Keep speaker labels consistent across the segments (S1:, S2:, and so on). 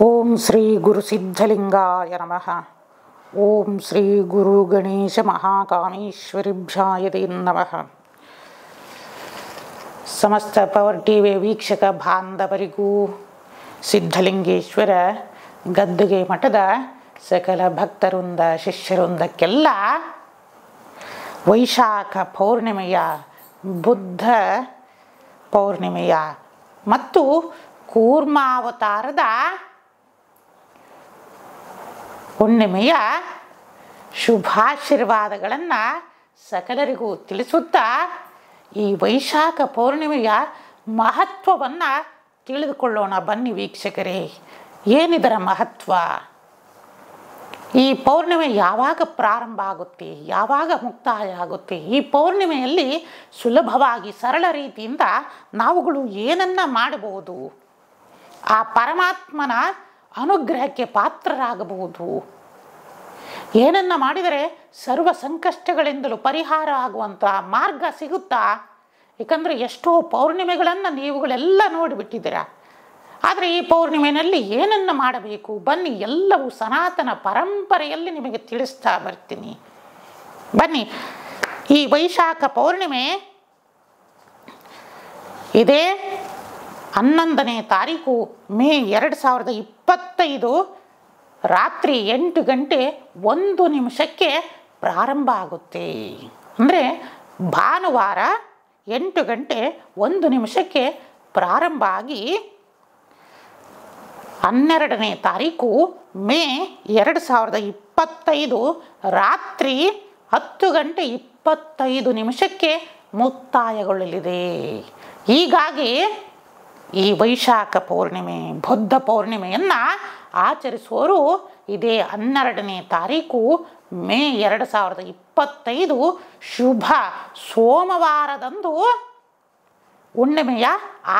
S1: ಓಂ ಶ್ರೀ ಗುರು ಸಿದ್ಧಲಿಂಗಾಯ ನಮಃ. ಓಂ ಶ್ರೀ ಗುರು ಗಣೇಶ ಮಹಾಕಾಮೇಶ್ವರಿಭ್ಯಾಯ ನಮಃ. ಸಮಸ್ತ ಪವರ್ ಟಿವಿ ವೀಕ್ಷಕ ಬಾಂಧವರಿಗೂ ಸಿದ್ಧಲಿಂಗೇಶ್ವರ ಗದ್ದುಗೆ ಮಠದ ಸಕಲ ಭಕ್ತರಿಂದ ಶಿಷ್ಯರೊಂದಕ್ಕೆಲ್ಲ ವೈಶಾಖ ಪೌರ್ಣಿಮೆಯ ಬುದ್ಧ ಪೌರ್ಣಿಮೆಯ ಮತ್ತು ಕೂರ್ಮಾವತಾರದ ಹುಣ್ಣಿಮೆಯ ಶುಭಾಶೀರ್ವಾದಗಳನ್ನು ಸಕಲರಿಗೂ ತಿಳಿಸುತ್ತಾ ಈ ವೈಶಾಖ ಪೌರ್ಣಿಮೆಯ ಮಹತ್ವವನ್ನು ತಿಳಿದುಕೊಳ್ಳೋಣ ಬನ್ನಿ ವೀಕ್ಷಕರೇ. ಏನಿದರ ಮಹತ್ವ? ಈ ಪೌರ್ಣಿಮೆ ಯಾವಾಗ ಪ್ರಾರಂಭ ಆಗುತ್ತೆ, ಯಾವಾಗ ಮುಕ್ತಾಯ ಆಗುತ್ತೆ? ಈ ಪೌರ್ಣಿಮೆಯಲ್ಲಿ ಸುಲಭವಾಗಿ ಸರಳ ರೀತಿಯಿಂದ ನಾವುಗಳು ಏನನ್ನ ಮಾಡಬಹುದು? ಆ ಪರಮಾತ್ಮನ ಅನುಗ್ರಹಕ್ಕೆ ಪಾತ್ರರಾಗಬಹುದು. ಏನನ್ನ ಮಾಡಿದರೆ ಸರ್ವ ಸಂಕಷ್ಟಗಳಿಂದಲೂ ಪರಿಹಾರ ಆಗುವಂಥ ಮಾರ್ಗ ಸಿಗುತ್ತಾ? ಏಕೆಂದರೆ ಎಷ್ಟೋ ಪೌರ್ಣಿಮೆಗಳನ್ನು ನೀವುಗಳೆಲ್ಲ ನೋಡಿಬಿಟ್ಟಿದ್ದೀರಾ. ಆದರೆ ಈ ಪೌರ್ಣಿಮೆಯಲ್ಲಿ ಏನನ್ನು ಮಾಡಬೇಕು? ಬನ್ನಿ, ಎಲ್ಲವೂ ಸನಾತನ ಪರಂಪರೆಯಲ್ಲಿ ನಿಮಗೆ ತಿಳಿಸ್ತಾ ಬರ್ತೀನಿ. ಬನ್ನಿ, ಈ ವೈಶಾಖ ಪೌರ್ಣಿಮೆ ಇದೇ 11ನೇ ತಾರೀಕು ಮೇ 2025 ರಾತ್ರಿ 8 ಗಂಟೆ 1 ನಿಮಿಷಕ್ಕೆ ಪ್ರಾರಂಭ ಆಗುತ್ತೆ. ಅಂದರೆ ಭಾನುವಾರ 8 ಗಂಟೆ 1 ನಿಮಿಷಕ್ಕೆ ಪ್ರಾರಂಭ ಆಗಿ 12ನೇ ತಾರೀಕು ಮೇ 2025 ರಾತ್ರಿ 10 ಗಂಟೆ 25 ನಿಮಿಷಕ್ಕೆ ಮುಕ್ತಾಯಗೊಳ್ಳಲಿದೆ. ಹೀಗಾಗಿ ಈ ವೈಶಾಖ ಪೌರ್ಣಿಮೆ ಬುದ್ಧ ಪೌರ್ಣಿಮೆಯನ್ನು ಆಚರಿಸುವವರು ಇದೇ 12ನೇ ತಾರೀಕು ಮೇ 2025 ಶುಭ ಸೋಮವಾರದಂದು ಹುಣ್ಣಿಮೆಯ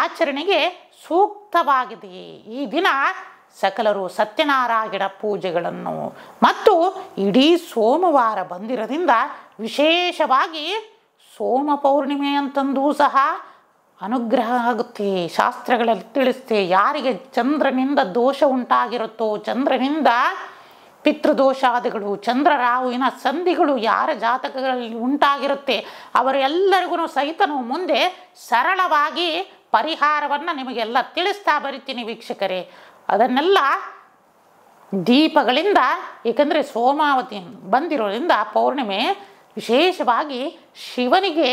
S1: ಆಚರಣೆಗೆ ಸೂಕ್ತವಾಗಿದೆ. ಈ ದಿನ ಸಕಲರು ಸತ್ಯನಾರಾಯಣ ಪೂಜೆಗಳನ್ನು ಮತ್ತು ಇಡೀ ಸೋಮವಾರ ಬಂದಿರೋದ್ರಿಂದ ವಿಶೇಷವಾಗಿ ಸೋಮ ಪೌರ್ಣಿಮೆ ಅಂತಂದೂ ಸಹ ಅನುಗ್ರಹ ಆಗುತ್ತೆ. ಶಾಸ್ತ್ರಗಳಲ್ಲಿ ತಿಳಿಸುತ್ತೆ, ಯಾರಿಗೆ ಚಂದ್ರನಿಂದ ದೋಷ ಉಂಟಾಗಿರುತ್ತೋ, ಚಂದ್ರನಿಂದ ಪಿತೃದೋಷಾದಿಗಳು, ಚಂದ್ರರಾಹುವಿನ ಸಂಧಿಗಳು ಯಾರ ಜಾತಕಗಳಲ್ಲಿ ಉಂಟಾಗಿರುತ್ತೆ ಅವರೆಲ್ಲರಿಗೂ ಸಹಿತನು ಮುಂದೆ ಸರಳವಾಗಿ ಪರಿಹಾರವನ್ನು ನಿಮಗೆಲ್ಲ ತಿಳಿಸ್ತಾ ಬರಿತೀನಿ ವೀಕ್ಷಕರೇ. ಅದನ್ನೆಲ್ಲ ದೀಪಗಳಿಂದ, ಏಕೆಂದರೆ ಸೋಮಾವತಿ ಬಂದಿರೋದ್ರಿಂದ ಪೌರ್ಣಿಮೆ ವಿಶೇಷವಾಗಿ ಶಿವನಿಗೆ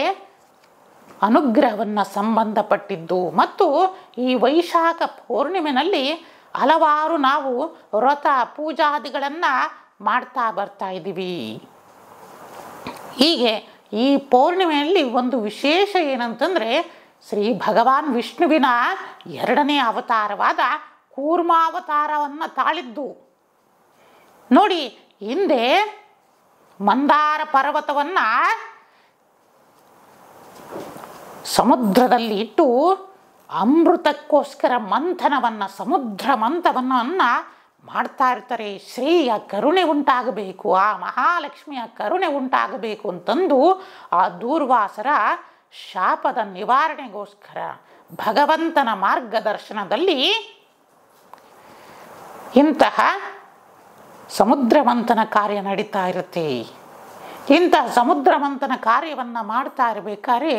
S1: ಅನುಗ್ರಹವನ್ನು ಸಂಬಂಧಪಟ್ಟಿದ್ದು. ಮತ್ತು ಈ ವೈಶಾಖ ಪೌರ್ಣಿಮೆಯಲ್ಲಿ ಹಲವಾರು ನಾವು ವ್ರತ ಪೂಜಾದಿಗಳನ್ನು ಮಾಡ್ತಾ ಬರ್ತಾ ಇದ್ದೀವಿ. ಹೀಗೆ ಈ ಪೌರ್ಣಿಮೆಯಲ್ಲಿ ಒಂದು ವಿಶೇಷ ಏನಂತಂದರೆ, ಶ್ರೀ ಭಗವಾನ್ ವಿಷ್ಣುವಿನ 2ನೇ ಅವತಾರವಾದ ಕೂರ್ಮಾವತಾರವನ್ನು ತಾಳಿದ್ದು. ನೋಡಿ, ಹಿಂದೆ ಮಂದಾರ ಪರ್ವತವನ್ನು ಸಮುದ್ರದಲ್ಲಿ ಇಟ್ಟು ಅಮೃತಕ್ಕೋಸ್ಕರ ಮಂಥನವನ್ನು, ಸಮುದ್ರ ಮಂಥನವನ್ನು ಮಾಡ್ತಾ ಇರ್ತಾರೆ. ಶ್ರೀಯ ಕರುಣೆ ಉಂಟಾಗಬೇಕು, ಆ ಮಹಾಲಕ್ಷ್ಮಿಯ ಕರುಣೆ ಉಂಟಾಗಬೇಕು ಅಂತಂದು ಆ ದೂರ್ವಾಸರ ಶಾಪದ ನಿವಾರಣೆಗೋಸ್ಕರ ಭಗವಂತನ ಮಾರ್ಗದರ್ಶನದಲ್ಲಿ ಇಂತಹ ಸಮುದ್ರ ಮಂಥನ ಕಾರ್ಯ ನಡೀತಾ ಇರುತ್ತೆ. ಇಂತಹ ಸಮುದ್ರ ಮಂಥನ ಕಾರ್ಯವನ್ನು ಮಾಡ್ತಾ ಇರಬೇಕಾದ್ರೆ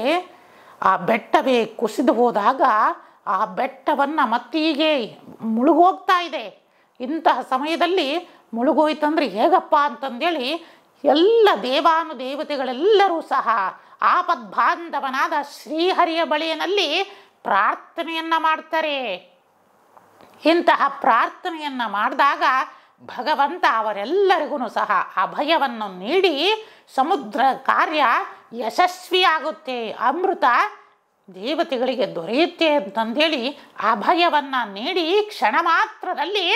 S1: ಆ ಬೆಟ್ಟವೇ ಕುಸಿದು ಹೋದಾಗ ಆ ಬೆಟ್ಟವನ್ನು ಮತ್ತೀಗೆ ಮುಳುಗೋಗ್ತಾ ಇದೆ. ಇಂತಹ ಸಮಯದಲ್ಲಿ ಮುಳುಗೋಯ್ತಂದ್ರೆ ಹೇಗಪ್ಪ ಅಂತಂದೇಳಿ ಎಲ್ಲ ದೇವಾನುದೇವತೆಗಳೆಲ್ಲರೂ ಸಹ ಆಪದ್ಬಾಂಧವನಾದ ಶ್ರೀಹರಿಯ ಬಳಿಯಲ್ಲಿ ಪ್ರಾರ್ಥನೆಯನ್ನು ಮಾಡ್ತಾರೆ. ಇಂತಹ ಪ್ರಾರ್ಥನೆಯನ್ನು ಮಾಡಿದಾಗ ಭಗವಂತ ಅವರೆಲ್ಲರಿಗೂ ಸಹ ಅಭಯವನ್ನು ನೀಡಿ ಸಮುದ್ರ ಕಾರ್ಯ ಯಶಸ್ವಿಯಾಗುತ್ತೆ, ಅಮೃತ ದೇವತೆಗಳಿಗೆ ದೊರೆಯುತ್ತೆ ಅಂತಂದೇಳಿ ಅಭಯವನ್ನು ನೀಡಿ ಕ್ಷಣ ಮಾತ್ರದಲ್ಲಿ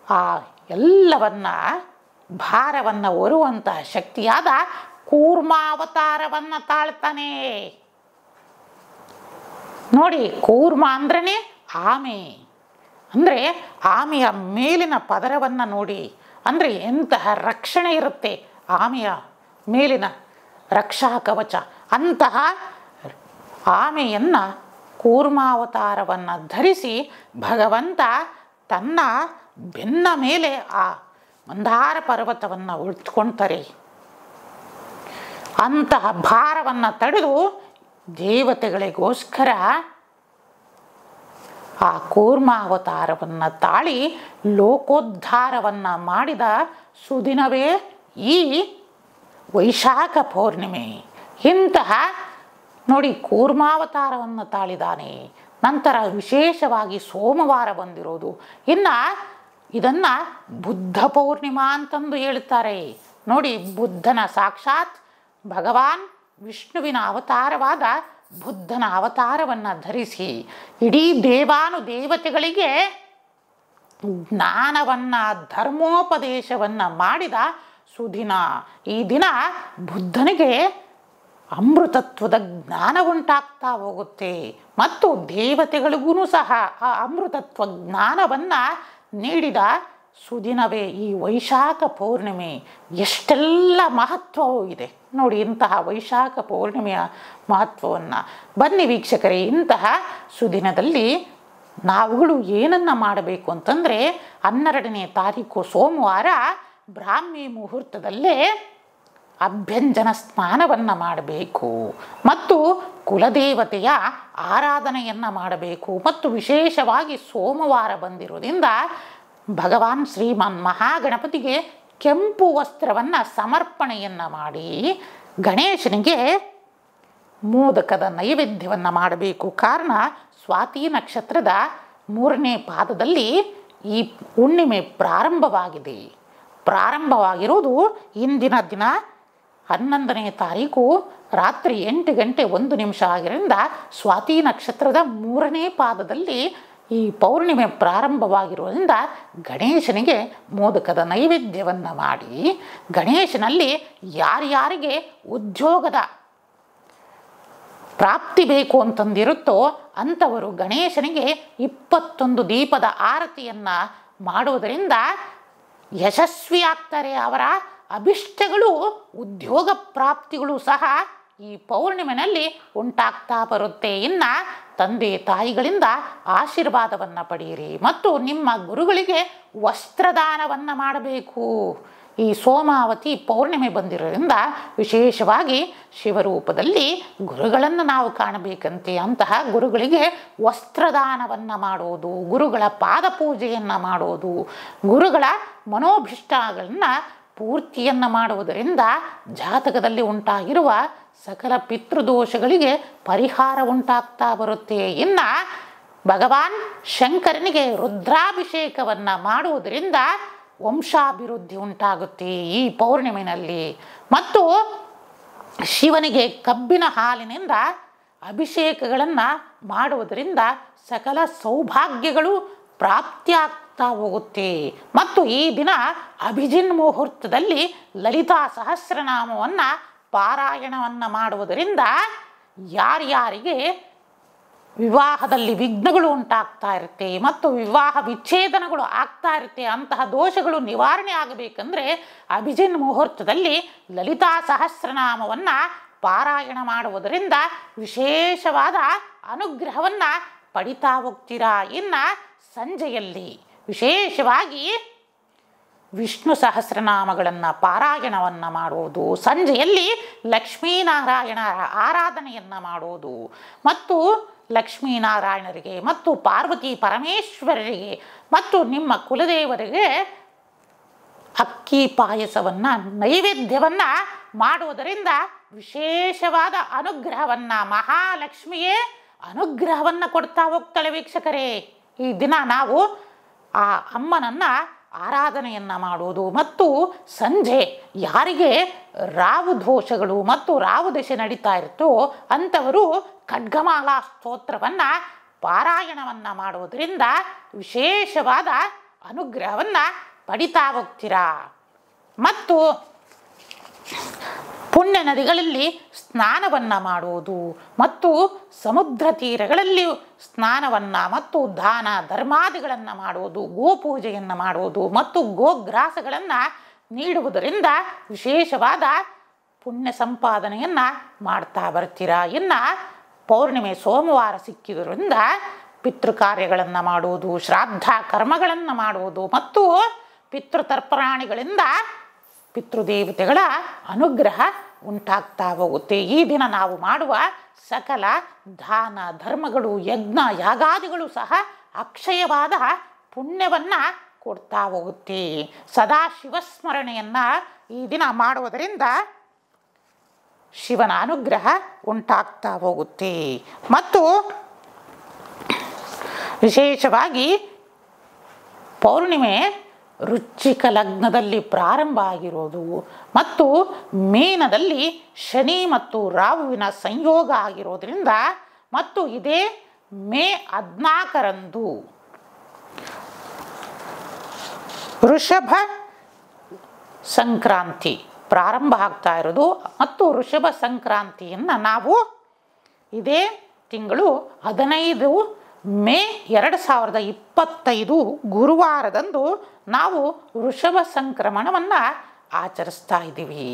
S1: ಆ ಎಲ್ಲವನ್ನ ಭಾರವನ್ನು ಹೊರುವಂತಹ ಶಕ್ತಿಯಾದ ಕೂರ್ಮಾವತಾರವನ್ನು ತಾಳ್ತಾನೆ. ನೋಡಿ, ಕೂರ್ಮ ಅಂದ್ರೇ ಆಮೆ. ಅಂದರೆ ಆಮೆಯ ಮೇಲಿನ ಪದರವನ್ನು ನೋಡಿ, ಅಂದರೆ ಎಂತಹ ರಕ್ಷಣೆ ಇರುತ್ತೆ ಆಮೆಯ ಮೇಲಿನ ರಕ್ಷಾ ಕವಚ. ಅಂತಹ ಆಮೆಯನ್ನು ಕೂರ್ಮಾವತಾರವನ್ನು ಧರಿಸಿ ಭಗವಂತ ತನ್ನ ಬೆನ್ನ ಮೇಲೆ ಆ ಮಂದಾರ ಪರ್ವತವನ್ನು ಉಳಿದುಕೊಳ್ತಾರೆ. ಅಂತಹ ಭಾರವನ್ನು ತಡೆದು ದೇವತೆಗಳಿಗೋಸ್ಕರ ಆ ಕೂರ್ಮಾವತಾರವನ್ನು ತಾಳಿ ಲೋಕೋದ್ಧಾರವನ್ನು ಮಾಡಿದ ಸುದಿನವೇ ಈ ವೈಶಾಖ ಪೌರ್ಣಿಮೆ. ಇಂತಹ ನೋಡಿ, ಕೂರ್ಮಾವತಾರವನ್ನು ತಾಳಿದಾನೆ. ನಂತರ ವಿಶೇಷವಾಗಿ ಸೋಮವಾರ ಬಂದಿರೋದು. ಇನ್ನು ಇದನ್ನು ಬುದ್ಧ ಪೌರ್ಣಿಮಾ ಅಂತಂದು ಹೇಳ್ತಾರೆ. ನೋಡಿ, ಬುದ್ಧನ ಸಾಕ್ಷಾತ್ ಭಗವಾನ್ ವಿಷ್ಣುವಿನ ಅವತಾರವಾದ ಬುದ್ಧನ ಅವತಾರವನ್ನು ಧರಿಸಿ ಇಡೀ ದೇವಾನುದೇವತೆಗಳಿಗೆ ಜ್ಞಾನವನ್ನು ಧರ್ಮೋಪದೇಶವನ್ನು ಮಾಡಿದ ಸುದಿನ. ಈ ದಿನ ಬುದ್ಧನಿಗೆ ಅಮೃತತ್ವದ ಜ್ಞಾನ ಉಂಟಾಗ್ತಾ ಹೋಗುತ್ತೆ ಮತ್ತು ದೇವತೆಗಳಿಗೂ ಸಹ ಆ ಅಮೃತತ್ವ ಜ್ಞಾನವನ್ನು ನೀಡಿದ ಸುದಿನವೇ ಈ ವೈಶಾಖ ಪೌರ್ಣಿಮೆ. ಎಷ್ಟೆಲ್ಲ ಮಹತ್ವವೂ ಇದೆ ನೋಡಿ ಇಂತಹ ವೈಶಾಖ ಪೌರ್ಣಿಮೆಯ ಮಹತ್ವವನ್ನು. ಬನ್ನಿ ವೀಕ್ಷಕರೇ, ಇಂತಹ ಸುದಿನದಲ್ಲಿ ನಾವುಗಳು ಏನನ್ನು ಮಾಡಬೇಕು ಅಂತಂದರೆ 12ನೇ ತಾರೀಕು ಸೋಮವಾರ ಬ್ರಾಹ್ಮಿ ಮುಹೂರ್ತದಲ್ಲೇ ಅಭ್ಯಂಜನ ಸ್ನಾನವನ್ನು ಮಾಡಬೇಕು ಮತ್ತು ಕುಲದೇವತೆಯ ಆರಾಧನೆಯನ್ನು ಮಾಡಬೇಕು. ಮತ್ತು ವಿಶೇಷವಾಗಿ ಸೋಮವಾರ ಬಂದಿರೋದ್ರಿಂದ ಭಗವಾನ್ ಶ್ರೀಮನ್ ಮಹಾಗಣಪತಿಗೆ ಕೆಂಪು ವಸ್ತ್ರವನ್ನು ಸಮರ್ಪಣೆಯನ್ನು ಮಾಡಿ ಗಣೇಶನಿಗೆ ಮೋದಕದ ನೈವೇದ್ಯವನ್ನು ಮಾಡಬೇಕು. ಕಾರಣ ಸ್ವಾತಿ ನಕ್ಷತ್ರದ 3ನೇ ಪಾದದಲ್ಲಿ ಈ ಹುಣ್ಣಿಮೆ ಪ್ರಾರಂಭವಾಗಿರೋದು ಇಂದಿನ ದಿನ 11ನೇ ತಾರೀಕು ರಾತ್ರಿ 8 ಗಂಟೆ 1 ನಿಮಿಷ ಆಗಿರೋದ್ರಿಂದ ಸ್ವಾತಿ ನಕ್ಷತ್ರದ 3ನೇ ಪಾದದಲ್ಲಿ ಈ ಪೌರ್ಣಿಮೆ ಪ್ರಾರಂಭವಾಗಿರೋದ್ರಿಂದ ಗಣೇಶನಿಗೆ ಮೋದಕದ ನೈವೇದ್ಯವನ್ನು ಮಾಡಿ ಗಣೇಶನಲ್ಲಿ ಯಾರ್ಯಾರಿಗೆ ಉದ್ಯೋಗದ ಪ್ರಾಪ್ತಿ ಬೇಕು ಅಂತಂದಿರುತ್ತೋ ಅಂಥವರು ಗಣೇಶನಿಗೆ 21 ದೀಪದ ಆರತಿಯನ್ನು ಮಾಡುವುದರಿಂದ ಯಶಸ್ವಿಯಾಗ್ತಾರೆ. ಅವರ ಅಭಿಷ್ಟಗಳು ಉದ್ಯೋಗ ಪ್ರಾಪ್ತಿಗಳು ಸಹ ಈ ಪೌರ್ಣಿಮೆಯಲ್ಲಿ ಉಂಟಾಗ್ತಾ ಬರುತ್ತೆ. ಇನ್ನು ತಂದೆ ತಾಯಿಗಳಿಂದ ಆಶೀರ್ವಾದವನ್ನು ಪಡೆಯಿರಿ ಮತ್ತು ನಿಮ್ಮ ಗುರುಗಳಿಗೆ ವಸ್ತ್ರದಾನವನ್ನು ಮಾಡಬೇಕು. ಈ ಸೋಮಾವತಿ ಪೌರ್ಣಿಮೆ ಬಂದಿರೋದ್ರಿಂದ ವಿಶೇಷವಾಗಿ ಶಿವರೂಪದಲ್ಲಿ ಗುರುಗಳನ್ನು ನಾವು ಕಾಣಬೇಕಂತೆ. ಅಂತಹ ಗುರುಗಳಿಗೆ ವಸ್ತ್ರದಾನವನ್ನು ಮಾಡೋದು, ಗುರುಗಳ ಪಾದಪೂಜೆಯನ್ನು ಮಾಡೋದು, ಗುರುಗಳ ಮನೋಭಿಷ್ಟಗಳನ್ನು ಪೂರ್ತಿಯನ್ನು ಮಾಡುವುದರಿಂದ ಜಾತಕದಲ್ಲಿ ಉಂಟಾಗಿರುವ ಸಕಲ ಪಿತೃದೋಷಗಳಿಗೆ ಪರಿಹಾರ ಉಂಟಾಗ್ತಾ ಬರುತ್ತೆ. ಇನ್ನು ಭಗವಾನ್ ಶಂಕರನಿಗೆ ರುದ್ರಾಭಿಷೇಕವನ್ನು ಮಾಡುವುದರಿಂದ ವಂಶಾಭಿವೃದ್ಧಿ ಉಂಟಾಗುತ್ತೆ ಈ ಪೌರ್ಣಿಮೆಯಲ್ಲಿ. ಮತ್ತು ಶಿವನಿಗೆ ಕಬ್ಬಿನ ಹಾಲಿನಿಂದ ಅಭಿಷೇಕಗಳನ್ನು ಮಾಡುವುದರಿಂದ ಸಕಲ ಸೌಭಾಗ್ಯಗಳು ಪ್ರಾಪ್ತಿಯಾಗ್ತಾ ಹೋಗುತ್ತೆ. ಮತ್ತು ಈ ದಿನ ಅಭಿಜಿನ್ ಮುಹೂರ್ತದಲ್ಲಿ ಲಲಿತಾ ಸಹಸ್ರನಾಮವನ್ನು ಪಾರಾಯಣವನ್ನು ಮಾಡುವುದರಿಂದ ಯಾರ್ಯಾರಿಗೆ ವಿವಾಹದಲ್ಲಿ ವಿಘ್ನಗಳು ಉಂಟಾಗ್ತಾ ಇರುತ್ತೆ ಮತ್ತು ವಿವಾಹ ವಿಚ್ಛೇದನಗಳು ಆಗ್ತಾ ಇರುತ್ತೆ ಅಂತಹ ದೋಷಗಳು ನಿವಾರಣೆ ಆಗಬೇಕಂದ್ರೆ ಅಭಿಜಿನ್ ಮುಹೂರ್ತದಲ್ಲಿ ಲಲಿತಾ ಸಹಸ್ರನಾಮವನ್ನು ಪಾರಾಯಣ ಮಾಡುವುದರಿಂದ ವಿಶೇಷವಾದ ಅನುಗ್ರಹವನ್ನು ಪಡಿತಾ ಹೋಗ್ತೀರಾ. ಇನ್ನು ಸಂಜೆಯಲ್ಲಿ ವಿಶೇಷವಾಗಿ ವಿಷ್ಣು ಸಹಸ್ರನಾಮಗಳನ್ನು ಪಾರಾಯಣವನ್ನು ಮಾಡುವುದು, ಸಂಜೆಯಲ್ಲಿ ಲಕ್ಷ್ಮೀನಾರಾಯಣರ ಆರಾಧನೆಯನ್ನು ಮಾಡುವುದು ಮತ್ತು ಲಕ್ಷ್ಮೀನಾರಾಯಣರಿಗೆ ಮತ್ತು ಪಾರ್ವತಿ ಪರಮೇಶ್ವರರಿಗೆ ಮತ್ತು ನಿಮ್ಮ ಕುಲದೇವರಿಗೆ ಅಕ್ಕಿ ಪಾಯಸವನ್ನು ನೈವೇದ್ಯವನ್ನು ಮಾಡುವುದರಿಂದ ವಿಶೇಷವಾದ ಅನುಗ್ರಹವನ್ನು ಮಹಾಲಕ್ಷ್ಮಿಯೇ ಅನುಗ್ರಹವನ್ನು ಕೊಡ್ತಾ ಹೋಗ್ತಾಳೆ. ವೀಕ್ಷಕರೇ, ಈ ದಿನ ನಾವು ಆ ಅಮ್ಮನನ್ನು ಆರಾಧನೆಯನ್ನು ಮಾಡುವುದು ಮತ್ತು ಸಂಜೆ ಯಾರಿಗೆ ರಾಹು ದೋಷಗಳು ಮತ್ತು ರಾಹು ದಶೆ ನಡೀತಾ ಇರುತ್ತೋ ಅಂಥವರು ಖಡ್ಗಮಾಲಾ ಸ್ತೋತ್ರವನ್ನು ಪಾರಾಯಣವನ್ನು ಮಾಡುವುದರಿಂದ ವಿಶೇಷವಾದ ಅನುಗ್ರಹವನ್ನು ಪಡಿತಾ ಹೋಗ್ತೀರಾ. ಮತ್ತು ಪುಣ್ಯ ನದಿಗಳಲ್ಲಿ ಸ್ನಾನವನ್ನು ಮಾಡುವುದು ಮತ್ತು ಸಮುದ್ರ ತೀರಗಳಲ್ಲಿ ಸ್ನಾನವನ್ನು ಮತ್ತು ದಾನ ಧರ್ಮಾದಿಗಳನ್ನು ಮಾಡುವುದು, ಗೋಪೂಜೆಯನ್ನು ಮಾಡುವುದು ಮತ್ತು ಗೋಗ್ರಾಸಗಳನ್ನು ನೀಡುವುದರಿಂದ ವಿಶೇಷವಾದ ಪುಣ್ಯ ಸಂಪಾದನೆಯನ್ನು ಮಾಡ್ತಾ ಬರ್ತೀರಾ. ಇನ್ನು ಪೌರ್ಣಿಮೆ ಸೋಮವಾರ ಸಿಕ್ಕಿದ್ರಿಂದ ಪಿತೃಕಾರ್ಯಗಳನ್ನು ಮಾಡುವುದು, ಶ್ರಾದ್ದ ಕರ್ಮಗಳನ್ನು ಮಾಡುವುದು ಮತ್ತು ಪಿತೃತರ್ಪಣಾಣಿಗಳಿಂದ ಪಿತೃದೇವತೆಗಳ ಅನುಗ್ರಹ ಉಂಟಾಗ್ತಾ ಹೋಗುತ್ತೆ. ಈ ದಿನ ನಾವು ಮಾಡುವ ಸಕಲ ದಾನ ಧರ್ಮಗಳು, ಯಜ್ಞ ಯಾಗಾದಿಗಳು ಸಹ ಅಕ್ಷಯವಾದ ಪುಣ್ಯವನ್ನು ಕೊಡ್ತಾ ಹೋಗುತ್ತೆ. ಸದಾ ಶಿವಸ್ಮರಣೆಯನ್ನು ಈ ದಿನ ಮಾಡುವುದರಿಂದ ಶಿವನ ಅನುಗ್ರಹ ಉಂಟಾಗ್ತಾ ಹೋಗುತ್ತೆ. ಮತ್ತು ವಿಶೇಷವಾಗಿ ಪೌರ್ಣಿಮೆ ವೃಶ್ಚಿಕ ಲಗ್ನದಲ್ಲಿ ಪ್ರಾರಂಭ ಆಗಿರೋದು ಮತ್ತು ಮೀನದಲ್ಲಿ ಶನಿ ಮತ್ತು ರಾಹುವಿನ ಸಂಯೋಗ ಆಗಿರೋದ್ರಿಂದ ಮತ್ತು ಇದೇ ಮೇ 14ರಂದು ವೃಷಭ ಸಂಕ್ರಾಂತಿ ಪ್ರಾರಂಭ ಆಗ್ತಾ ಇರೋದು ಮತ್ತು ವೃಷಭ ಸಂಕ್ರಾಂತಿಯನ್ನು ನಾವು ಇದೇ ತಿಂಗಳು 15 ಮೇ 2025 ಗುರುವಾರದಂದು ನಾವು ವೃಷಭ ಸಂಕ್ರಮಣವನ್ನು ಆಚರಿಸ್ತಾ ಇದ್ದೀವಿ.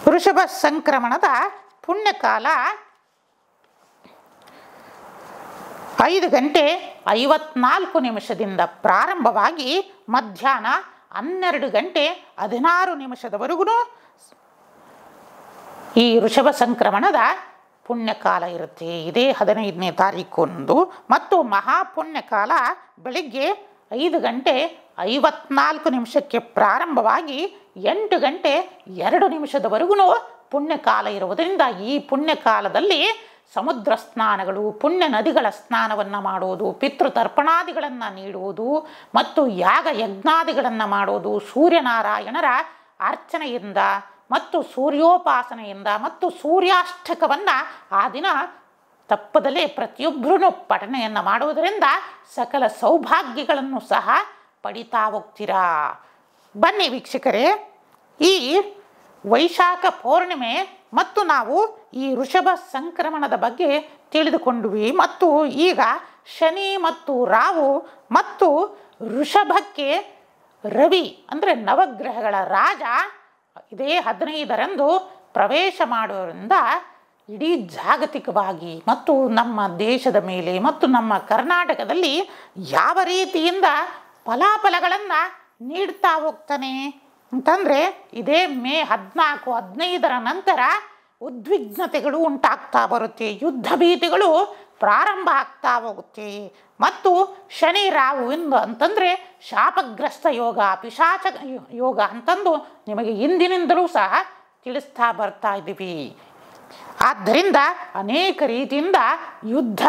S1: ವೃಷಭ ಸಂಕ್ರಮಣದ ಪುಣ್ಯಕಾಲ 5:54 ಪ್ರಾರಂಭವಾಗಿ ಮಧ್ಯಾಹ್ನ 12:16 ಈ ವೃಷಭ ಸಂಕ್ರಮಣದ ಪುಣ್ಯಕಾಲ ಇರುತ್ತೆ. ಇದೇ 15ನೇ ತಾರೀಕು ಮತ್ತು ಮಹಾಪುಣ್ಯಕಾಲ ಬೆಳಿಗ್ಗೆ 5:54 ಪ್ರಾರಂಭವಾಗಿ 8:02 ಪುಣ್ಯಕಾಲ ಇರುವುದರಿಂದ ಈ ಪುಣ್ಯಕಾಲದಲ್ಲಿ ಸಮುದ್ರ ಸ್ನಾನಗಳು, ಪುಣ್ಯ ನದಿಗಳ ಸ್ನಾನವನ್ನು ಮಾಡುವುದು, ಪಿತೃತರ್ಪಣಾದಿಗಳನ್ನು ನೀಡುವುದು ಮತ್ತು ಯಾಗ ಯಜ್ಞಾದಿಗಳನ್ನು ಮಾಡೋದು, ಸೂರ್ಯನಾರಾಯಣರ ಅರ್ಚನೆಯಿಂದ ಮತ್ತು ಸೂರ್ಯೋಪಾಸನೆಯಿಂದ ಮತ್ತು ಸೂರ್ಯಾಷ್ಟಕವನ್ನು ಆ ದಿನ ತಪ್ಪದಲ್ಲೇ ಪ್ರತಿಯೊಬ್ಬರೂ ಪಠಣೆಯನ್ನು ಮಾಡುವುದರಿಂದ ಸಕಲ ಸೌಭಾಗ್ಯಗಳನ್ನು ಸಹ ಪಡಿತಾ ಹೋಗ್ತೀರಾ. ಬನ್ನಿ ವೀಕ್ಷಕರೇ, ಈ ವೈಶಾಖ ಪೌರ್ಣಿಮೆ ಮತ್ತು ನಾವು ಈ ವೃಷಭ ಸಂಕ್ರಮಣದ ಬಗ್ಗೆ ತಿಳಿದುಕೊಂಡ್ವಿ. ಮತ್ತು ಈಗ ಶನಿ ಮತ್ತು ರಾಹು ಮತ್ತು ವೃಷಭಕ್ಕೆ ರವಿ ಅಂದರೆ ನವಗ್ರಹಗಳ ರಾಜ ಇದೇ 15ರಂದು ಪ್ರವೇಶ ಮಾಡೋದ್ರಿಂದ ಇಡೀ ಜಾಗತಿಕವಾಗಿ ಮತ್ತು ನಮ್ಮ ದೇಶದ ಮೇಲೆ ಮತ್ತು ನಮ್ಮ ಕರ್ನಾಟಕದಲ್ಲಿ ಯಾವ ರೀತಿಯಿಂದ ಫಲಾಫಲಗಳನ್ನು ನೀಡ್ತಾ ಹೋಗ್ತಾನೆ ಅಂತಂದರೆ ಇದೇ ಮೇ 14-15 ನಂತರ ಉದ್ವಿಗ್ನತೆಗಳು ಉಂಟಾಗ್ತಾ ಬರುತ್ತೆ, ಯುದ್ಧ ಭೀತಿಗಳು ಪ್ರಾರಂಭ ಆಗ್ತಾ ಹೋಗುತ್ತೆ. ಮತ್ತು ಶನಿ ರಾಹುವಿಂದ ಅಂತಂದರೆ ಶಾಪಗ್ರಸ್ತ ಯೋಗ, ಪಿಶಾಚ ಯೋಗ ಅಂತಂದು ನಿಮಗೆ ಹಿಂದಿನಿಂದಲೂ ಸಹ ತಿಳಿಸ್ತಾ ಬರ್ತಾ ಇದ್ದೀವಿ. ಆದ್ದರಿಂದ ಅನೇಕ ರೀತಿಯಿಂದ ಯುದ್ಧ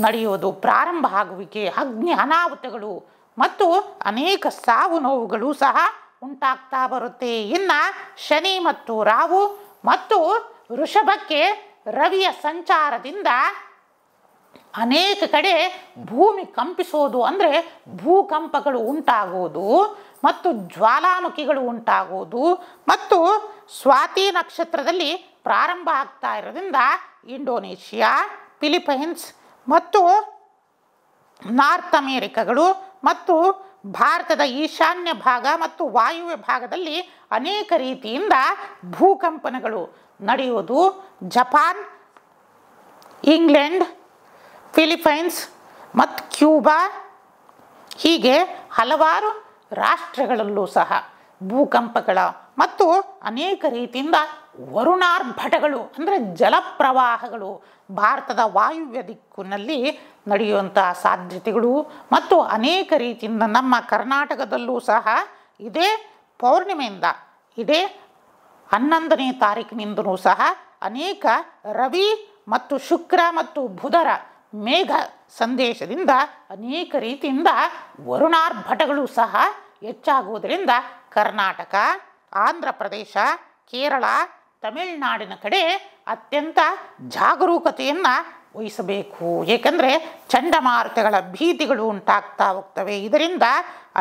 S1: ನಡೆಯೋದು, ಪ್ರಾರಂಭ ಆಗುವಿಕೆ, ಅಗ್ನಿ ಅನಾಹುತಗಳು ಮತ್ತು ಅನೇಕ ಸಾವು ನೋವುಗಳು ಸಹ ಉಂಟಾಗ್ತಾ ಬರುತ್ತೆ. ಇನ್ನು ಶನಿ ಮತ್ತು ರಾಹು ಮತ್ತು ವೃಷಭಕ್ಕೆ ರವಿಯ ಸಂಚಾರದಿಂದ ಅನೇಕ ಕಡೆ ಭೂಮಿ ಕಂಪಿಸೋದು ಅಂದರೆ ಭೂಕಂಪಗಳು ಉಂಟಾಗೋದು ಮತ್ತು ಜ್ವಾಲಾಮುಖಿಗಳು ಉಂಟಾಗೋದು ಮತ್ತು ಸ್ವಾತಿ ನಕ್ಷತ್ರದಲ್ಲಿ ಪ್ರಾರಂಭ ಆಗ್ತಾ ಇರೋದ್ರಿಂದ ಇಂಡೋನೇಷಿಯಾ, ಫಿಲಿಪೈನ್ಸ್ ಮತ್ತು ನಾರ್ತ್ ಅಮೇರಿಕಗಳು ಮತ್ತು ಭಾರತದ ಈಶಾನ್ಯ ಭಾಗ ಮತ್ತು ವಾಯುವ್ಯ ಭಾಗದಲ್ಲಿ ಅನೇಕ ರೀತಿಯಿಂದ ಭೂಕಂಪನಗಳು ನಡೆಯೋದು, ಜಪಾನ್, ಇಂಗ್ಲೆಂಡ್, ಫಿಲಿಪೈನ್ಸ್ ಮತ್ತು ಕ್ಯೂಬಾ ಹೀಗೆ ಹಲವಾರು ರಾಷ್ಟ್ರಗಳಲ್ಲೂ ಸಹ ಭೂಕಂಪಗಳ ಮತ್ತು ಅನೇಕ ರೀತಿಯಿಂದ ವರುಣಾರ್ಭಟಗಳು ಅಂದರೆ ಜಲಪ್ರವಾಹಗಳು ಭಾರತದ ವಾಯುವ್ಯ ದಿಕ್ಕಿನಲ್ಲಿ ನಡೆಯುವಂಥ ಸಾಧ್ಯತೆಗಳು ಮತ್ತು ಅನೇಕ ರೀತಿಯಿಂದ ನಮ್ಮ ಕರ್ನಾಟಕದಲ್ಲೂ ಸಹ ಇದೇ ಪೌರ್ಣಿಮೆಯಿಂದ ಇದೇ 11ನೇ ತಾರೀಕಿನಿಂದಲೂ ಸಹ ಅನೇಕ ರವಿ ಮತ್ತು ಶುಕ್ರ ಮತ್ತು ಬುಧರ ಮೇಘ ಸಂದೇಶದಿಂದ ಅನೇಕ ರೀತಿಯಿಂದ ವರುಣಾರ್ಭಟಗಳು ಸಹ ಹೆಚ್ಚಾಗುವುದರಿಂದ ಕರ್ನಾಟಕ, ಆಂಧ್ರ ಪ್ರದೇಶ, ಕೇರಳ, ತಮಿಳುನಾಡಿನ ಕಡೆ ಅತ್ಯಂತ ಜಾಗರೂಕತೆಯನ್ನು ವಹಿಸಬೇಕು. ಏಕೆಂದರೆ ಚಂಡಮಾರುತಗಳ ಭೀತಿಗಳು ಉಂಟಾಗ್ತಾ ಹೋಗ್ತವೆ. ಇದರಿಂದ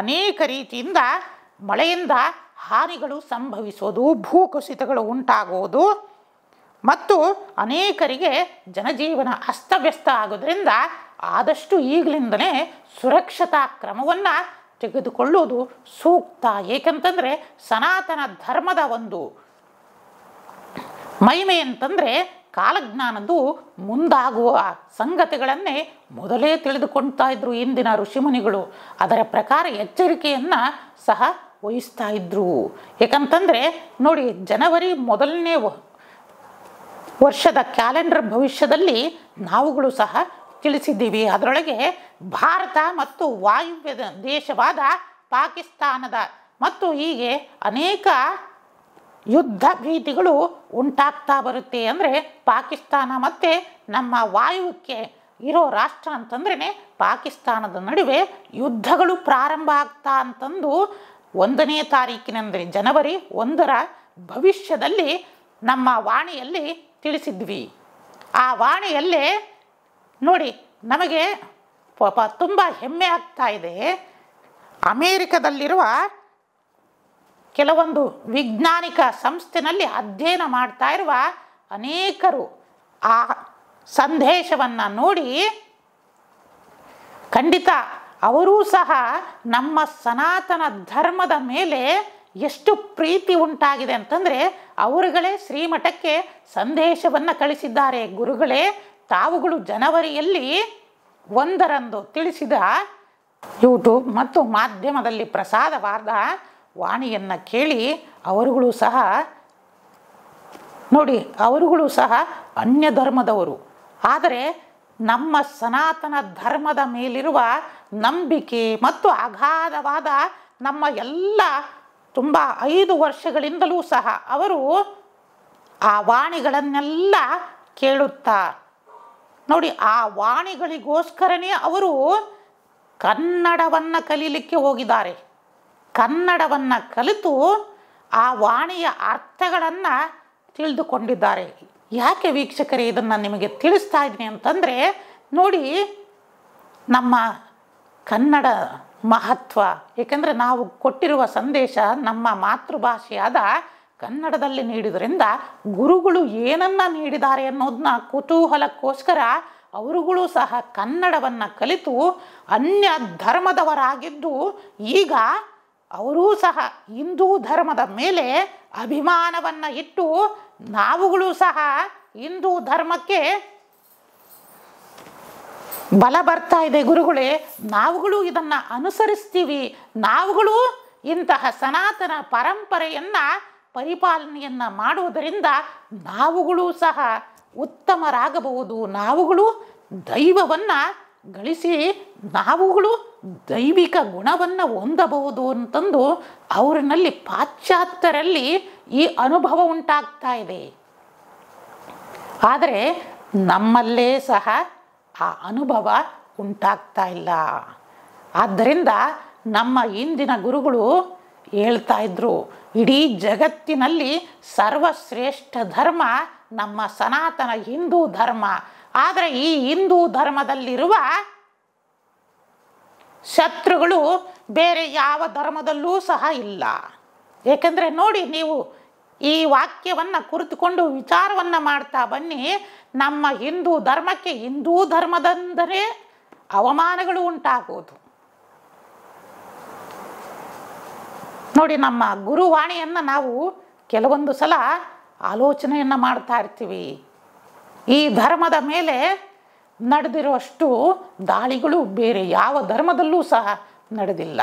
S1: ಅನೇಕ ರೀತಿಯಿಂದ ಮಳೆಯಿಂದ ಹಾನಿಗಳು ಸಂಭವಿಸೋದು, ಭೂಕುಸಿತಗಳು ಉಂಟಾಗುವುದು ಮತ್ತು ಅನೇಕರಿಗೆ ಜನಜೀವನ ಅಸ್ತವ್ಯಸ್ತ ಆಗೋದ್ರಿಂದ ಆದಷ್ಟು ಈಗಲಿಂದಲೇ ಸುರಕ್ಷತಾ ಕ್ರಮವನ್ನು ತೆಗೆದುಕೊಳ್ಳುವುದು ಸೂಕ್ತ. ಏಕೆಂತಂದರೆ ಸನಾತನ ಧರ್ಮದ ಒಂದು ಮಹಿಮೆ ಅಂತಂದರೆ ಕಾಲಜ್ಞಾನದ್ದು ಮುಂದಾಗುವ ಸಂಗತಿಗಳನ್ನೇ ಮೊದಲೇ ತಿಳಿದುಕೊಳ್ತಾ ಇದ್ರು ಇಂದಿನ ಋಷಿಮುನಿಗಳು. ಅದರ ಪ್ರಕಾರ ಎಚ್ಚರಿಕೆಯನ್ನು ಸಹ ವಹಿಸ್ತಾ ಇದ್ರು. ಏಕಂತಂದರೆ ನೋಡಿ, ಜನವರಿ ಮೊದಲನೇ ವರ್ಷದ ಕ್ಯಾಲೆಂಡರ್ ಭವಿಷ್ಯದಲ್ಲಿ ನಾವುಗಳು ಸಹ ತಿಳಿಸಿದ್ದೀವಿ. ಅದರೊಳಗೆ ಭಾರತ ಮತ್ತು ವಾಯುವ್ಯ ದೇಶವಾದ ಪಾಕಿಸ್ತಾನದ ಮತ್ತು ಹೀಗೆ ಅನೇಕ ಯುದ್ಧ ಭೀತಿಗಳು ಉಂಟಾಗ್ತಾ ಬರುತ್ತೆ. ಅಂದರೆ ಪಾಕಿಸ್ತಾನ ಮತ್ತು ನಮ್ಮ ವಾಯುವ್ಯಕ್ಕೆ ಇರೋ ರಾಷ್ಟ್ರ ಅಂತಂದ್ರೇ ಪಾಕಿಸ್ತಾನದ ನಡುವೆ ಯುದ್ಧಗಳು ಪ್ರಾರಂಭ ಆಗ್ತಾ ಅಂತಂದು 1ನೇ ತಾರೀಕಿನಂದರೆ ಜನವರಿ 1ರ ಭವಿಷ್ಯದಲ್ಲಿ ನಮ್ಮ ವಾಣಿಯಲ್ಲಿ ತಿಳಿಸಿದ್ವಿ. ಆ ವಾಣಿಯಲ್ಲೇ ನೋಡಿ, ನಮಗೆ ಪಾಪ ತುಂಬ ಹೆಮ್ಮೆ ಆಗ್ತಾ ಇದೆ. ಅಮೇರಿಕದಲ್ಲಿರುವ ಕೆಲವೊಂದು ವೈಜ್ಞಾನಿಕ ಸಂಸ್ಥೆಯಲ್ಲಿ ಅಧ್ಯಯನ ಮಾಡ್ತಾ ಇರುವ ಅನೇಕರು ಆ ಸಂದೇಶವನ್ನು ನೋಡಿ ಖಂಡಿತ ಅವರೂ ಸಹ ನಮ್ಮ ಸನಾತನ ಧರ್ಮದ ಮೇಲೆ ಎಷ್ಟು ಪ್ರೀತಿ ಉಂಟಾಗಿದೆ ಅಂತಂದರೆ ಅವರುಗಳೇ ಶ್ರೀಮಠಕ್ಕೆ ಸಂದೇಶವನ್ನು ಕಳಿಸಿದ್ದಾರೆ. ಗುರುಗಳೇ, ತಾವುಗಳು ಜನವರಿಯಲ್ಲಿ 1ರಂದು ತಿಳಿಸಿದ ಯೂಟ್ಯೂಬ್ ಮತ್ತು ಮಾಧ್ಯಮದಲ್ಲಿ ಪ್ರಸಾರವಾದ ವಾಣಿಯನ್ನು ಕೇಳಿ ಅವರುಗಳು ಸಹ ನೋಡಿ, ಅವರುಗಳು ಸಹ ಅನ್ಯ ಧರ್ಮದವರು. ಆದರೆ ನಮ್ಮ ಸನಾತನ ಧರ್ಮದ ಮೇಲಿರುವ ನಂಬಿಕೆ ಮತ್ತು ಅಗಾಧವಾದ ನಮ್ಮ ಎಲ್ಲ ತುಂಬ 5 ವರ್ಷಗಳಿಂದಲೂ ಸಹ ಅವರು ಆ ವಾಣಿಗಳನ್ನೆಲ್ಲ ಕೇಳುತ್ತಾ ನೋಡಿ, ಆ ವಾಣಿಗಳಿಗೋಸ್ಕರನೇ ಅವರು ಕನ್ನಡವನ್ನು ಕಲೀಲಿಕ್ಕೆ ಹೋಗಿದ್ದಾರೆ. ಕನ್ನಡವನ್ನು ಕಲಿತು ಆ ವಾಣಿಯ ಅರ್ಥಗಳನ್ನು ತಿಳಿದುಕೊಂಡಿದ್ದಾರೆ. ಯಾಕೆ ವೀಕ್ಷಕರೇ ಇದನ್ನು ನಿಮಗೆ ತಿಳಿಸ್ತಾ ಇದ್ದೀನಿ ಅಂತಂದರೆ ನೋಡಿ, ನಮ್ಮ ಕನ್ನಡ ಮಹತ್ವ, ಏಕೆಂದರೆ ನಾವು ಕೊಟ್ಟಿರುವ ಸಂದೇಶ ನಮ್ಮ ಮಾತೃಭಾಷೆಯಾದ ಕನ್ನಡದಲ್ಲಿ ನೀಡಿದ್ರಿಂದ ಗುರುಗಳು ಏನನ್ನ ನೀಡಿದ್ದಾರೆ ಅನ್ನೋದನ್ನ ಕುತೂಹಲಕ್ಕೋಸ್ಕರ ಅವರುಗಳು ಸಹ ಕನ್ನಡವನ್ನು ಕಲಿತು ಅನ್ಯ ಧರ್ಮದವರಾಗಿದ್ದು ಈಗ ಅವರೂ ಸಹ ಹಿಂದೂ ಧರ್ಮದ ಮೇಲೆ ಅಭಿಮಾನವನ್ನು ಇಟ್ಟು ನಾವುಗಳು ಸಹ ಹಿಂದೂ ಧರ್ಮಕ್ಕೆ ಬಲ ಬರ್ತಾ ಇದೆ. ಗುರುಗಳೇ, ನಾವುಗಳು ಇದನ್ನು ಅನುಸರಿಸ್ತೀವಿ, ನಾವುಗಳು ಇಂತಹ ಸನಾತನ ಪರಂಪರೆಯನ್ನು ಪರಿಪಾಲನೆಯನ್ನು ಮಾಡುವುದರಿಂದ ನಾವುಗಳು ಸಹ ಉತ್ತಮರಾಗಬಹುದು, ನಾವುಗಳು ದೈವವನ್ನು ಗಳಿಸಿ ನಾವುಗಳು ದೈವಿಕ ಗುಣವನ್ನು ಹೊಂದಬಹುದು ಅಂತಂದು ಅವರಿನಲ್ಲಿ ಪಾಶ್ಚಾತ್ಯರಲ್ಲಿ ಈ ಅನುಭವ ಉಂಟಾಗ್ತಾ ಇದೆ. ಆದರೆ ನಮ್ಮಲ್ಲೇ ಸಹ ಆ ಅನುಭವ ಉಂಟಾಗ್ತಾ ಇಲ್ಲ. ಆದ್ದರಿಂದ ನಮ್ಮ ಇಂದಿನ ಗುರುಗಳು ಹೇಳ್ತಾ ಇದ್ರು, ಇಡೀ ಜಗತ್ತಿನಲ್ಲಿ ಸರ್ವಶ್ರೇಷ್ಠ ಧರ್ಮ ನಮ್ಮ ಸನಾತನ ಹಿಂದೂ ಧರ್ಮ. ಆದರೆ ಈ ಹಿಂದೂ ಧರ್ಮದಲ್ಲಿರುವ ಶತ್ರುಗಳು ಬೇರೆ ಯಾವ ಧರ್ಮದಲ್ಲೂ ಸಹ ಇಲ್ಲ. ಏಕೆಂದರೆ ನೋಡಿ, ನೀವು ಈ ವಾಕ್ಯವನ್ನು ಕುರಿತುಕೊಂಡು ವಿಚಾರವನ್ನು ಮಾಡ್ತಾ ಬನ್ನಿ. ನಮ್ಮ ಹಿಂದೂ ಧರ್ಮಕ್ಕೆ ಹಿಂದೂ ಧರ್ಮದಂದರೆ ಅವಮಾನಗಳು ಉಂಟಾಗುವುದು. ನೋಡಿ, ನಮ್ಮ ಗುರುವಾಣಿಯನ್ನು ನಾವು ಕೆಲವೊಂದು ಸಲ ಆಲೋಚನೆಯನ್ನು ಮಾಡ್ತಾ ಇರ್ತೀವಿ. ಈ ಧರ್ಮದ ಮೇಲೆ ನಡೆದಿರುವಷ್ಟು ದಾಳಿಗಳು ಬೇರೆ ಯಾವ ಧರ್ಮದಲ್ಲೂ ಸಹ ನಡೆದಿಲ್ಲ.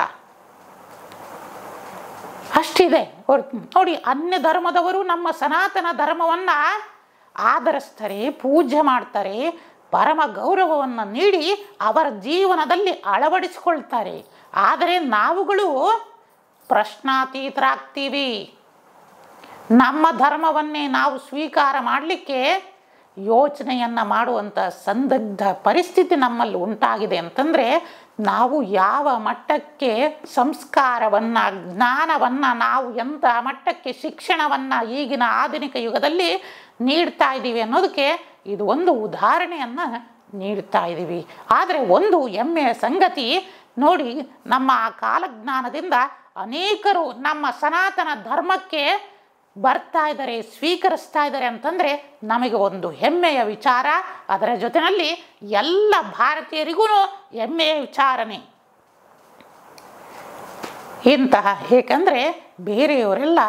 S1: ಅಷ್ಟಿದೆ ನೋಡಿ. ಅನ್ಯ ಧರ್ಮದವರು ನಮ್ಮ ಸನಾತನ ಧರ್ಮವನ್ನು ಆದರಿಸ್ತಾರೆ, ಪೂಜೆ ಮಾಡ್ತಾರೆ, ಪರಮ ಗೌರವವನ್ನು ನೀಡಿ ಅವರ ಜೀವನದಲ್ಲಿ ಅಳವಡಿಸಿಕೊಳ್ತಾರೆ. ಆದರೆ ನಾವುಗಳು ಪ್ರಶ್ನಾತೀತರಾಗ್ತೀವಿ. ನಮ್ಮ ಧರ್ಮವನ್ನೇ ನಾವು ಸ್ವೀಕಾರ ಮಾಡಲಿಕ್ಕೆ ಯೋಚನೆಯನ್ನು ಮಾಡುವಂಥ ಸಂದಿಗ್ಧ ಪರಿಸ್ಥಿತಿ ನಮ್ಮಲ್ಲಿ ಉಂಟಾಗಿದೆ ಅಂತಂದರೆ ನಾವು ಯಾವ ಮಟ್ಟಕ್ಕೆ ಸಂಸ್ಕಾರವನ್ನು, ಜ್ಞಾನವನ್ನು, ನಾವು ಎಂಥ ಮಟ್ಟಕ್ಕೆ ಶಿಕ್ಷಣವನ್ನು ಈಗಿನ ಆಧುನಿಕ ಯುಗದಲ್ಲಿ ನೀಡ್ತಾ ಇದ್ದೀವಿ ಅನ್ನೋದಕ್ಕೆ ಇದು ಒಂದು ಉದಾಹರಣೆಯನ್ನು ನೀಡ್ತಾ ಇದ್ದೀವಿ. ಆದರೆ ಒಂದು ಹೆಮ್ಮೆಯ ಸಂಗತಿ ನೋಡಿ, ನಮ್ಮ ಕಾಲಜ್ಞಾನದಿಂದ ಅನೇಕರು ನಮ್ಮ ಸನಾತನ ಧರ್ಮಕ್ಕೆ ಬರ್ತಾ ಇದ್ದಾರೆ, ಸ್ವೀಕರಿಸ್ತಾ ಇದ್ದಾರೆ ಅಂತಂದರೆ ನಮಗೆ ಒಂದು ಹೆಮ್ಮೆಯ ವಿಚಾರ. ಅದರ ಜೊತೆಯಲ್ಲಿ ಎಲ್ಲ ಭಾರತೀಯರಿಗೂ ಹೆಮ್ಮೆಯ ವಿಚಾರನೇ ಇಂತಹ. ಏಕೆಂದರೆ ಬೇರೆಯವರೆಲ್ಲ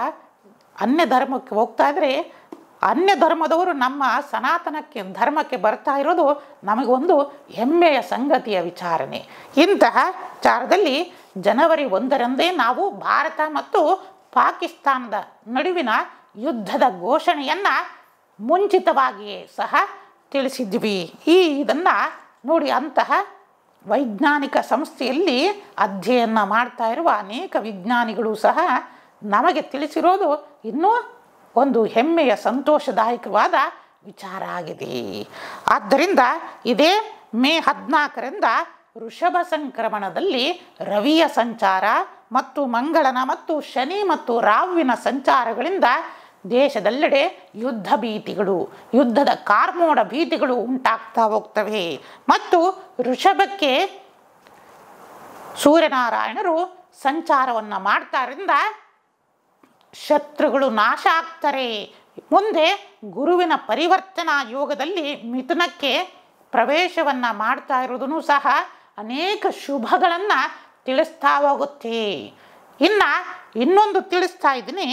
S1: ಅನ್ಯ ಧರ್ಮಕ್ಕೆ ಹೋಗ್ತಾ ಇದ್ರೆ ಅನ್ಯ ಧರ್ಮದವರು ನಮ್ಮ ಸನಾತನಕ್ಕೆ ಧರ್ಮಕ್ಕೆ ಬರ್ತಾ ಇರೋದು ನಮಗೊಂದು ಹೆಮ್ಮೆಯ ಸಂಗತಿಯ ವಿಚಾರಣೆ. ಇಂತಹ ವಿಚಾರದಲ್ಲಿ ಜನವರಿ 1ರಂದೇ ನಾವು ಭಾರತ ಮತ್ತು ಪಾಕಿಸ್ತಾನದ ನಡುವಿನ ಯುದ್ಧದ ಘೋಷಣೆಯನ್ನು ಮುಂಚಿತವಾಗಿಯೇ ಸಹ ತಿಳಿಸಿದ್ವಿ. ಇದನ್ನು ನೋಡಿ, ಅಂತಹ ವೈಜ್ಞಾನಿಕ ಸಂಸ್ಥೆಯಲ್ಲಿ ಅಧ್ಯಯನ ಮಾಡ್ತಾ ಇರುವ ಅನೇಕ ವಿಜ್ಞಾನಿಗಳು ಸಹ ನಮಗೆ ತಿಳಿಸಿರೋದು ಇನ್ನೂ ಒಂದು ಹೆಮ್ಮೆಯ ಸಂತೋಷದಾಯಕವಾದ ವಿಚಾರ ಆಗಿದೆ. ಆದ್ದರಿಂದ ಇದೇ ಮೇ 14ರಿಂದ ವೃಷಭ ಸಂಕ್ರಮಣದಲ್ಲಿ ರವಿಯ ಸಂಚಾರ ಮತ್ತು ಮಂಗಳನ ಮತ್ತು ಶನಿ ಮತ್ತು ರಾಹುವಿನ ಸಂಚಾರಗಳಿಂದ ದೇಶದೆಲ್ಲೆಡೆ ಯುದ್ಧ ಭೀತಿಗಳು, ಯುದ್ಧದ ಕಾರ್ಮೋಡ ಭೀತಿಗಳು ಉಂಟಾಗ್ತಾ ಹೋಗ್ತವೆ. ಮತ್ತು ವೃಷಭಕ್ಕೆ ಸೂರ್ಯನಾರಾಯಣರು ಸಂಚಾರವನ್ನು ಮಾಡ್ತಾರಿಂದ ಶತ್ರುಗಳು ನಾಶ ಆಗ್ತಾರೆ. ಮುಂದೆ ಗುರುವಿನ ಪರಿವರ್ತನಾ ಯೋಗದಲ್ಲಿ ಮಿಥುನಕ್ಕೆ ಪ್ರವೇಶವನ್ನು ಮಾಡ್ತಾ ಇರೋದನ್ನು ಸಹ ಅನೇಕ ಶುಭಗಳನ್ನು ತಿಳಿಸ್ತಾ ಹೋಗುತ್ತೆ. ಇನ್ನೊಂದು ತಿಳಿಸ್ತಾ ಇದ್ದೀನಿ.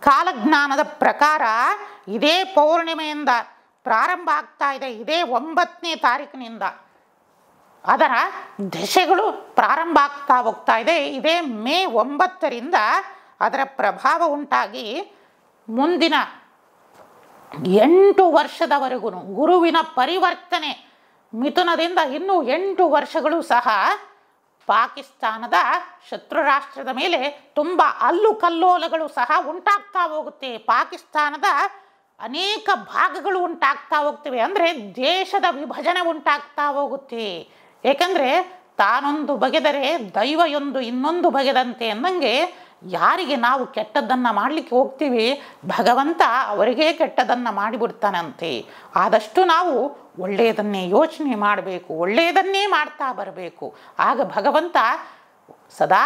S1: ಕಾಲಜ್ಞಾನದ ಪ್ರಕಾರ ಇದೇ ಪೌರ್ಣಿಮೆಯಿಂದ ಪ್ರಾರಂಭ ಆಗ್ತಾ ಇದೆ. ಇದೇ 9ನೇ ತಾರೀಕಿನಿಂದ ಅದರ ದಶೆಗಳು ಪ್ರಾರಂಭ ಆಗ್ತಾ ಹೋಗ್ತಾ ಇದೆ. ಇದೇ ಮೇ 9ರಿಂದ ಅದರ ಪ್ರಭಾವ ಉಂಟಾಗಿ ಮುಂದಿನ 8 ವರ್ಷದವರೆಗೂ ಗುರುವಿನ ಪರಿವರ್ತನೆ ಮಿಥುನದಿಂದ ಇನ್ನೂ 8 ವರ್ಷಗಳು ಸಹ ಪಾಕಿಸ್ತಾನದ ಶತ್ರು ರಾಷ್ಟ್ರದ ಮೇಲೆ ತುಂಬ ಅಲ್ಲುಕಲ್ಲೋಲಗಳು ಸಹ ಉಂಟಾಗ್ತಾ ಹೋಗುತ್ತೆ. ಪಾಕಿಸ್ತಾನದ ಅನೇಕ ಭಾಗಗಳು ಉಂಟಾಗ್ತಾ ಹೋಗ್ತವೆ. ಅಂದರೆ ದೇಶದ ವಿಭಜನೆ ಉಂಟಾಗ್ತಾ ಹೋಗುತ್ತೆ. ಏಕೆಂದರೆ ತಾನೊಂದು ಬಗೆದರೆ ದೈವಯೊಂದು ಇನ್ನೊಂದು ಬಗೆದಂತೆ ಅನ್ನಂಗೆ ಯಾರಿಗೆ ನಾವು ಕೆಟ್ಟದ್ದನ್ನು ಮಾಡಲಿಕ್ಕೆ ಹೋಗ್ತೀವಿ, ಭಗವಂತ ಅವರಿಗೇ ಕೆಟ್ಟದನ್ನು ಮಾಡಿಬಿಡ್ತಾನಂತೆ. ಆದಷ್ಟು ನಾವು ಒಳ್ಳೆಯದನ್ನೇ ಯೋಚನೆ ಮಾಡಬೇಕು, ಒಳ್ಳೆಯದನ್ನೇ ಮಾಡ್ತಾ ಬರಬೇಕು. ಆಗ ಭಗವಂತ ಸದಾ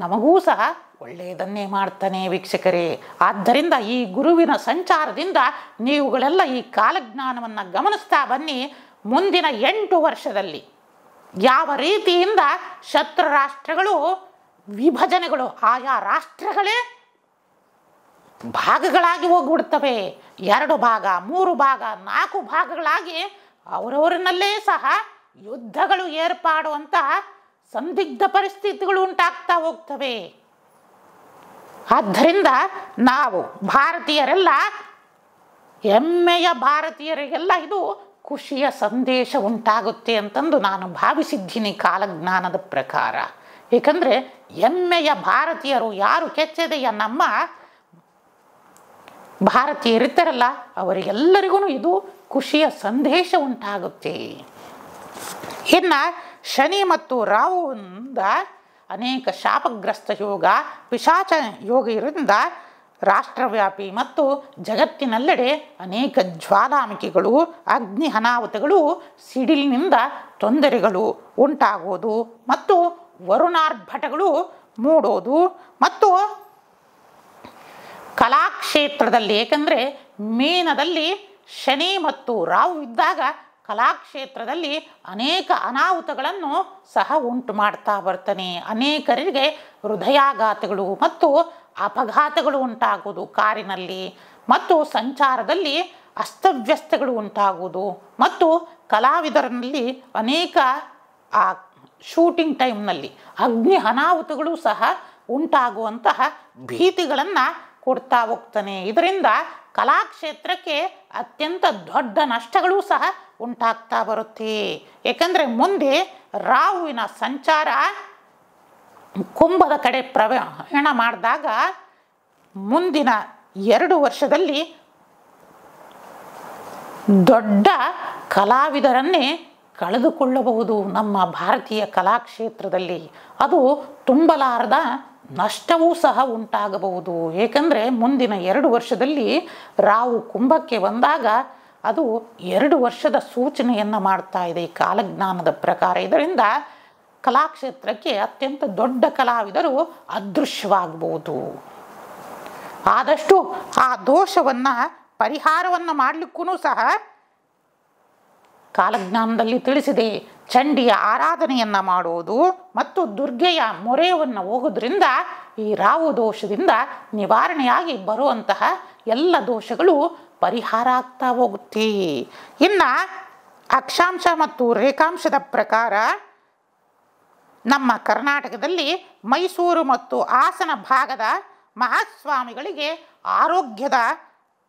S1: ನಮಗೂ ಸಹ ಒಳ್ಳೆಯದನ್ನೇ ಮಾಡ್ತಾನೆ ವೀಕ್ಷಕರೇ. ಆದ್ದರಿಂದ ಈ ಗುರುವಿನ ಸಂಚಾರದಿಂದ ನೀವುಗಳೆಲ್ಲ ಈ ಕಾಲಜ್ಞಾನವನ್ನು ಗಮನಿಸ್ತಾ ಬನ್ನಿ. ಮುಂದಿನ 8 ವರ್ಷದಲ್ಲಿ ಯಾವ ರೀತಿಯಿಂದ ಶತ್ರು ರಾಷ್ಟ್ರಗಳು ವಿಭಜನೆಗಳು, ಆಯಾ ರಾಷ್ಟ್ರಗಳೇ ಭಾಗಗಳಾಗಿ ಹೋಗ್ಬಿಡ್ತವೆ. 2 ಭಾಗ, 3 ಭಾಗ, 4 ಭಾಗಗಳಾಗಿ ಅವರವರನ್ನಲ್ಲೇ ಸಹ ಯುದ್ಧಗಳು ಏರ್ಪಾಡುವಂತಹ ಸಂದಿಗ್ಧ ಪರಿಸ್ಥಿತಿಗಳು ಉಂಟಾಗ್ತಾ ಹೋಗ್ತವೆ. ಆದ್ದರಿಂದ ನಾವು ಭಾರತೀಯರೆಲ್ಲ, ಹೆಮ್ಮೆಯ ಭಾರತೀಯರಿಗೆಲ್ಲ ಇದು ಖುಷಿಯ ಸಂದೇಶ ಉಂಟಾಗುತ್ತೆ ಅಂತಂದು ನಾನು ಭಾವಿಸಿದ್ದೀನಿ ಕಾಲಜ್ಞಾನದ ಪ್ರಕಾರ. ಏಕೆಂದರೆ ಹೆಮ್ಮೆಯ ಭಾರತೀಯರು ಯಾರು ಕೆಚ್ಚೆದೆಯ ನಮ್ಮ ಭಾರತೀಯರಿರ್ತಾರಲ್ಲ ಅವರಿಗೆಲ್ಲರಿಗೂ ಇದು ಖುಷಿಯ ಸಂದೇಶ ಉಂಟಾಗುತ್ತೆ. ಇನ್ನು ಶನಿ ಮತ್ತು ರಾಹುವಿಂದ ಅನೇಕ ಶಾಪಗ್ರಸ್ತ ಯೋಗ, ಪಿಶಾಚ ಯೋಗ ಇರೋದ್ರಿಂದ ರಾಷ್ಟ್ರವ್ಯಾಪಿ ಮತ್ತು ಜಗತ್ತಿನೆಲ್ಲೆಡೆ ಅನೇಕ ಜ್ವಾಲಾಮುಖಿಗಳು, ಅಗ್ನಿ ಅನಾಹುತಗಳು, ಸಿಡಿಲಿನಿಂದ ತೊಂದರೆಗಳು ಉಂಟಾಗೋದು ಮತ್ತು ವರುಣಾರ್ಭಟಗಳು ಮೂಡೋದು ಮತ್ತು ಕಲಾಕ್ಷೇತ್ರದಲ್ಲಿ, ಏಕೆಂದರೆ ಮೀನದಲ್ಲಿ ಶನಿ ಮತ್ತು ರಾಹು ಇದ್ದಾಗ ಕಲಾಕ್ಷೇತ್ರದಲ್ಲಿ ಅನೇಕ ಅನಾಹುತಗಳನ್ನು ಸಹ ಉಂಟು ಮಾಡ್ತಾ ಬರ್ತಾನೆ. ಅನೇಕರಿಗೆ ಹೃದಯಾಘಾತಗಳು ಮತ್ತು ಅಪಘಾತಗಳು ಉಂಟಾಗುವುದು ಕಾರಿನಲ್ಲಿ ಮತ್ತು ಸಂಚಾರದಲ್ಲಿ ಅಸ್ತವ್ಯಸ್ತಗಳು ಉಂಟಾಗುವುದು ಮತ್ತು ಕಲಾವಿದರಲ್ಲಿ ಅನೇಕ ಆ ಶೂಟಿಂಗ್ ಟೈಮ್ನಲ್ಲಿ ಅಗ್ನಿ ಅನಾಹುತಗಳು ಸಹ ಉಂಟಾಗುವಂತಹ ಭೀತಿಗಳನ್ನು ಕೊಡ್ತಾ ಹೋಗ್ತಾನೆ. ಇದರಿಂದ ಕಲಾಕ್ಷೇತ್ರಕ್ಕೆ ಅತ್ಯಂತ ದೊಡ್ಡ ನಷ್ಟಗಳು ಸಹ ಉಂಟಾಗ್ತಾ ಬರುತ್ತೆ. ಏಕೆಂದರೆ ಮುಂದೆ ರಾಹುವಿನ ಸಂಚಾರ ಕುಂಭದ ಕಡೆ ಪ್ರಯಾಣ ಮಾಡಿದಾಗ ಮುಂದಿನ 2 ವರ್ಷದಲ್ಲಿ ದೊಡ್ಡ ಕಲಾವಿದರನ್ನೇ ಕಳೆದುಕೊಳ್ಳಬಹುದು ನಮ್ಮ ಭಾರತೀಯ ಕಲಾಕ್ಷೇತ್ರದಲ್ಲಿ. ಅದು ತುಂಬಲಾರದ ನಷ್ಟವೂ ಸಹ ಉಂಟಾಗಬಹುದು. ಏಕೆಂದರೆ ಮುಂದಿನ 2 ವರ್ಷದಲ್ಲಿ ರಾಹು ಕುಂಭಕ್ಕೆ ಬಂದಾಗ ಅದು 2 ವರ್ಷದ ಸೂಚನೆಯನ್ನು ಮಾಡ್ತಾ ಇದೆ ಈ ಕಾಲಜ್ಞಾನದ ಪ್ರಕಾರ. ಇದರಿಂದ ಕಲಾಕ್ಷೇತ್ರಕ್ಕೆ ಅತ್ಯಂತ ದೊಡ್ಡ ಕಲಾವಿದರು ಅದೃಶ್ಯವಾಗಬಹುದು. ಆದಷ್ಟು ಆ ದೋಷವನ್ನು ಪರಿಹಾರವನ್ನು ಮಾಡಲಿಕ್ಕೂ ಸಹ ಕಾಲಜ್ಞಾನದಲ್ಲಿ ತಿಳಿಸಿದೆ. ಚಂಡಿಯ ಆರಾಧನೆಯನ್ನು ಮಾಡುವುದು ಮತ್ತು ದುರ್ಗೆಯ ಮೊರೆಯನ್ನು ಹೋಗೋದ್ರಿಂದ ಈ ರಾಹು ದೋಷದಿಂದ ನಿವಾರಣೆಯಾಗಿ ಬರುವಂತಹ ಎಲ್ಲ ದೋಷಗಳು ಪರಿಹಾರ ಆಗ್ತಾ ಹೋಗುತ್ತೆ. ಇನ್ನು ಅಕ್ಷಾಂಶ ಮತ್ತು ರೇಖಾಂಶದ ಪ್ರಕಾರ ನಮ್ಮ ಕರ್ನಾಟಕದಲ್ಲಿ ಮೈಸೂರು ಮತ್ತು ಹಾಸನ ಭಾಗದ ಮಹಾಸ್ವಾಮಿಗಳಿಗೆ ಆರೋಗ್ಯದ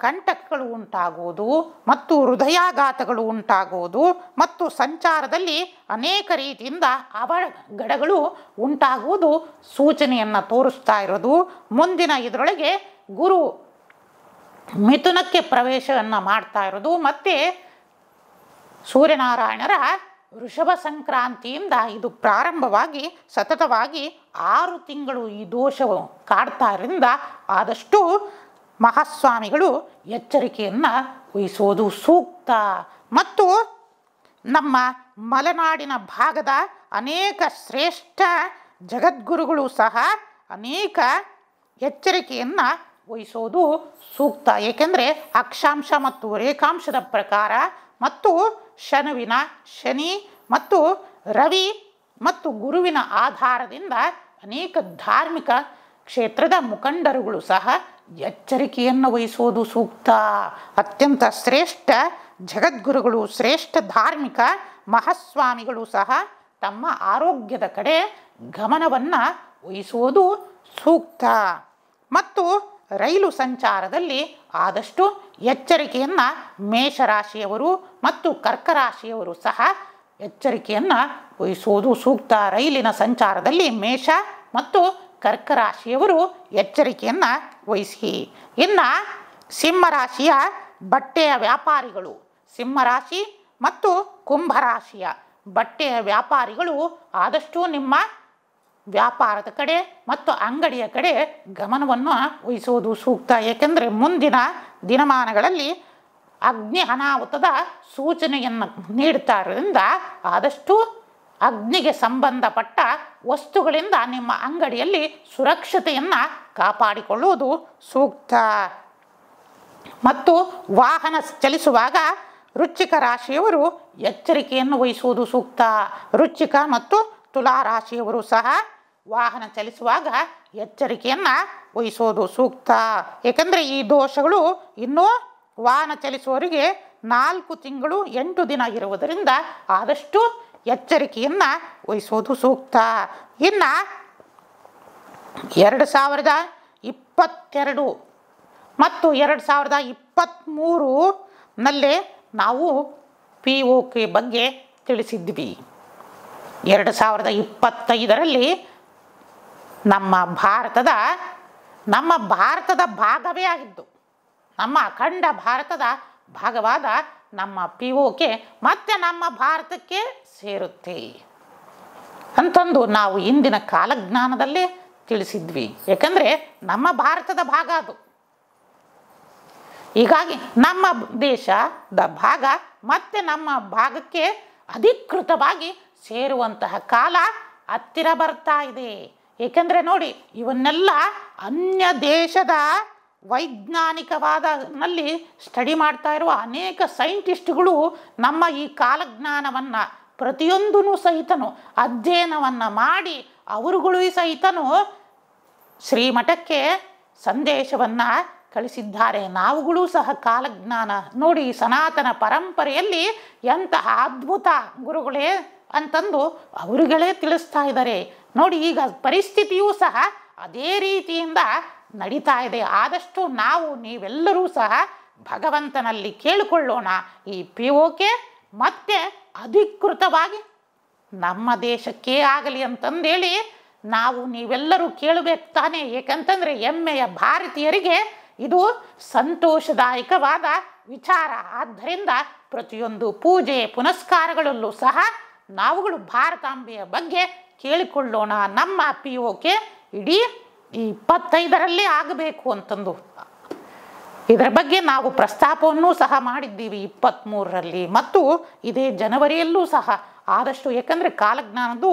S1: ಕಂಟಕಗಳು ಉಂಟಾಗುವುದು ಮತ್ತು ಹೃದಯಾಘಾತಗಳು ಉಂಟಾಗುವುದು ಮತ್ತು ಸಂಚಾರದಲ್ಲಿ ಅನೇಕ ರೀತಿಯಿಂದ ಅವಘಡಗಳು ಉಂಟಾಗುವುದು ಸೂಚನೆಯನ್ನು ತೋರಿಸ್ತಾ ಇರೋದು. ಮುಂದಿನ ಇದರೊಳಗೆ ಗುರು ಮಿಥುನಕ್ಕೆ ಪ್ರವೇಶವನ್ನು ಮಾಡ್ತಾ ಇರೋದು ಮತ್ತು ಸೂರ್ಯನಾರಾಯಣರ ವೃಷಭ ಸಂಕ್ರಾಂತಿಯಿಂದ ಇದು ಪ್ರಾರಂಭವಾಗಿ ಸತತವಾಗಿ 6 ತಿಂಗಳು ಈ ದೋಷವು ಕಾಡ್ತಾ ಇರೋದ್ರಿಂದ ಆದಷ್ಟು ಮಹಾಸ್ವಾಮಿಗಳು ಎಚ್ಚರಿಕೆಯನ್ನು ವಹಿಸೋದು ಸೂಕ್ತ. ಮತ್ತು ನಮ್ಮ ಮಲೆನಾಡಿನ ಭಾಗದ ಅನೇಕ ಶ್ರೇಷ್ಠ ಜಗದ್ಗುರುಗಳು ಸಹ ಅನೇಕ ಎಚ್ಚರಿಕೆಯನ್ನು ವಹಿಸೋದು ಸೂಕ್ತ. ಏಕೆಂದರೆ ಅಕ್ಷಾಂಶ ಮತ್ತು ರೇಖಾಂಶದ ಪ್ರಕಾರ ಮತ್ತು ಶನಿ ಮತ್ತು ರವಿ ಮತ್ತು ಗುರುವಿನ ಆಧಾರದಿಂದ ಅನೇಕ ಧಾರ್ಮಿಕ ಕ್ಷೇತ್ರದ ಮುಖಂಡರುಗಳು ಸಹ ಎಚ್ಚರಿಕೆಯನ್ನು ವಹಿಸೋದು ಸೂಕ್ತ. ಅತ್ಯಂತ ಶ್ರೇಷ್ಠ ಜಗದ್ಗುರುಗಳು, ಶ್ರೇಷ್ಠ ಧಾರ್ಮಿಕ ಮಹಾಸ್ವಾಮಿಗಳು ಸಹ ತಮ್ಮ ಆರೋಗ್ಯದ ಕಡೆ ಗಮನವನ್ನು ವಹಿಸುವುದು ಸೂಕ್ತ. ಮತ್ತು ರೈಲು ಸಂಚಾರದಲ್ಲಿ ಆದಷ್ಟು ಎಚ್ಚರಿಕೆಯನ್ನು ಮೇಷರಾಶಿಯವರು ಮತ್ತು ಕರ್ಕರಾಶಿಯವರು ಸಹ ಎಚ್ಚರಿಕೆಯನ್ನು ವಹಿಸುವುದು ಸೂಕ್ತ. ರೈಲಿನ ಸಂಚಾರದಲ್ಲಿ ಮೇಷ ಮತ್ತು ಕರ್ಕರಾಶಿಯವರು ಎಚ್ಚರಿಕೆಯನ್ನು ವಹಿಸಿ. ಇನ್ನು ಸಿಂಹರಾಶಿಯ ಬಟ್ಟೆಯ ವ್ಯಾಪಾರಿಗಳು, ಸಿಂಹರಾಶಿ ಮತ್ತು ಕುಂಭರಾಶಿಯ ಬಟ್ಟೆಯ ವ್ಯಾಪಾರಿಗಳು ಆದಷ್ಟು ನಿಮ್ಮ ವ್ಯಾಪಾರದ ಕಡೆ ಮತ್ತು ಅಂಗಡಿಯ ಕಡೆ ಗಮನವನ್ನು ವಹಿಸುವುದು ಸೂಕ್ತ. ಏಕೆಂದರೆ ಮುಂದಿನ ದಿನಮಾನಗಳಲ್ಲಿ ಅಗ್ನಿ ಅನಾಹುತದ ಸೂಚನೆಯನ್ನು ನೀಡ್ತಾ ಇರೋದ್ರಿಂದ ಆದಷ್ಟು ಅಗ್ನಿಗೆ ಸಂಬಂಧಪಟ್ಟ ವಸ್ತುಗಳಿಂದ ನಿಮ್ಮ ಅಂಗಡಿಯಲ್ಲಿ ಸುರಕ್ಷತೆಯನ್ನು ಕಾಪಾಡಿಕೊಳ್ಳುವುದು ಸೂಕ್ತ. ಮತ್ತು ವಾಹನ ಚಲಿಸುವಾಗ ವೃಶ್ಚಿಕ ರಾಶಿಯವರು ಎಚ್ಚರಿಕೆಯನ್ನು ವಹಿಸುವುದು ಸೂಕ್ತ. ವೃಶ್ಚಿಕ ಮತ್ತು ತುಲಾ ರಾಶಿಯವರು ಸಹ ವಾಹನ ಚಲಿಸುವಾಗ ಎಚ್ಚರಿಕೆಯನ್ನು ವಹಿಸೋದು ಸೂಕ್ತ. ಏಕೆಂದರೆ ಈ ದೋಷಗಳು ಇನ್ನೂ ವಾಹನ ಚಲಿಸುವವರಿಗೆ 4 ತಿಂಗಳು 8 ದಿನ ಇರುವುದರಿಂದ ಆದಷ್ಟು ಎಚ್ಚರಿಕೆಯನ್ನು ವಹಿಸೋದು ಸೂಕ್ತ. ಇನ್ನು 2022 ಮತ್ತು 2023 ನಾವು POK ಬಗ್ಗೆ ತಿಳಿಸಿದ್ವಿ. 2025 ನಮ್ಮ ಭಾರತದ ಭಾಗವೇ ಆಗಿದ್ದು, ನಮ್ಮ ಅಖಂಡ ಭಾರತದ ಭಾಗವಾದ ನಮ್ಮ POK ಮತ್ತೆ ನಮ್ಮ ಭಾರತಕ್ಕೆ ಸೇರುತ್ತೆ ಅಂತಂದು ನಾವು ಇಂದಿನ ಕಾಲಜ್ಞಾನದಲ್ಲೇ ತಿಳಿಸಿದ್ವಿ. ಏಕೆಂದರೆ ನಮ್ಮ ಭಾರತದ ಭಾಗ ಅದು. ಹೀಗಾಗಿ ನಮ್ಮ ದೇಶದ ಭಾಗ ಮತ್ತೆ ನಮ್ಮ ಭಾಗಕ್ಕೆ ಅಧಿಕೃತವಾಗಿ ಸೇರುವಂತಹ ಕಾಲ ಹತ್ತಿರ ಬರ್ತಾ ಇದೆ. ಏಕೆಂದರೆ ನೋಡಿ, ಇವನ್ನೆಲ್ಲ ಅನ್ಯ ದೇಶದ ವೈಜ್ಞಾನಿಕವಾದಲ್ಲಿ ಸ್ಟಡಿ ಮಾಡ್ತಾ ಇರುವ ಅನೇಕ ಸೈಂಟಿಸ್ಟ್ಗಳು ನಮ್ಮ ಈ ಕಾಲಜ್ಞಾನವನ್ನು ಪ್ರತಿಯೊಂದೂ ಸಹಿತನು ಅಧ್ಯಯನವನ್ನು ಮಾಡಿ ಅವರುಗಳು ಸಹಿತನು ಶ್ರೀಮಠಕ್ಕೆ ಸಂದೇಶವನ್ನು ಕಳಿಸಿದ್ದಾರೆ. ನಾವುಗಳು ಸಹ ಕಾಲಜ್ಞಾನ ನೋಡಿ, ಸನಾತನ ಪರಂಪರೆಯಲ್ಲಿ ಎಂತಹ ಅದ್ಭುತ ಗುರುಗಳೇ ಅಂತಂದು ಅವರುಗಳೇ ತಿಳಿಸ್ತಾ ಇದ್ದಾರೆ. ನೋಡಿ, ಈಗ ಪರಿಸ್ಥಿತಿಯೂ ಸಹ ಅದೇ ರೀತಿಯಿಂದ ನಡೀತಾ ಇದೆ. ಆದಷ್ಟು ನೀವೆಲ್ಲರೂ ಸಹ ಭಗವಂತನಲ್ಲಿ ಕೇಳಿಕೊಳ್ಳೋಣ, ಈ POK ಮತ್ತೆ ಅಧಿಕೃತವಾಗಿ ನಮ್ಮ ದೇಶಕ್ಕೆ ಆಗಲಿ ಅಂತಂದೇಳಿ ನೀವೆಲ್ಲರೂ ಕೇಳಬೇಕು ತಾನೇ. ಏಕೆಂತಂದರೆ ಹೆಮ್ಮೆಯ ಭಾರತೀಯರಿಗೆ ಇದು ಸಂತೋಷದಾಯಕವಾದ ವಿಚಾರ. ಆದ್ದರಿಂದ ಪ್ರತಿಯೊಂದು ಪೂಜೆ ಪುನಸ್ಕಾರಗಳಲ್ಲೂ ಸಹ ನಾವುಗಳು ಭಾರತಾಂಬೆಯ ಬಗ್ಗೆ ಕೇಳಿಕೊಳ್ಳೋಣ. ನಮ್ಮ POK ಇಡೀ 25 ಆಗಬೇಕು ಅಂತಂದು ಇದರ ಬಗ್ಗೆ ನಾವು ಪ್ರಸ್ತಾಪವನ್ನು ಸಹ ಮಾಡಿದ್ದೀವಿ 23 ಮತ್ತು ಇದೇ ಜನವರಿಯಲ್ಲೂ ಸಹ ಆದಷ್ಟು. ಏಕೆಂದರೆ ಕಾಲಜ್ಞಾನದ್ದು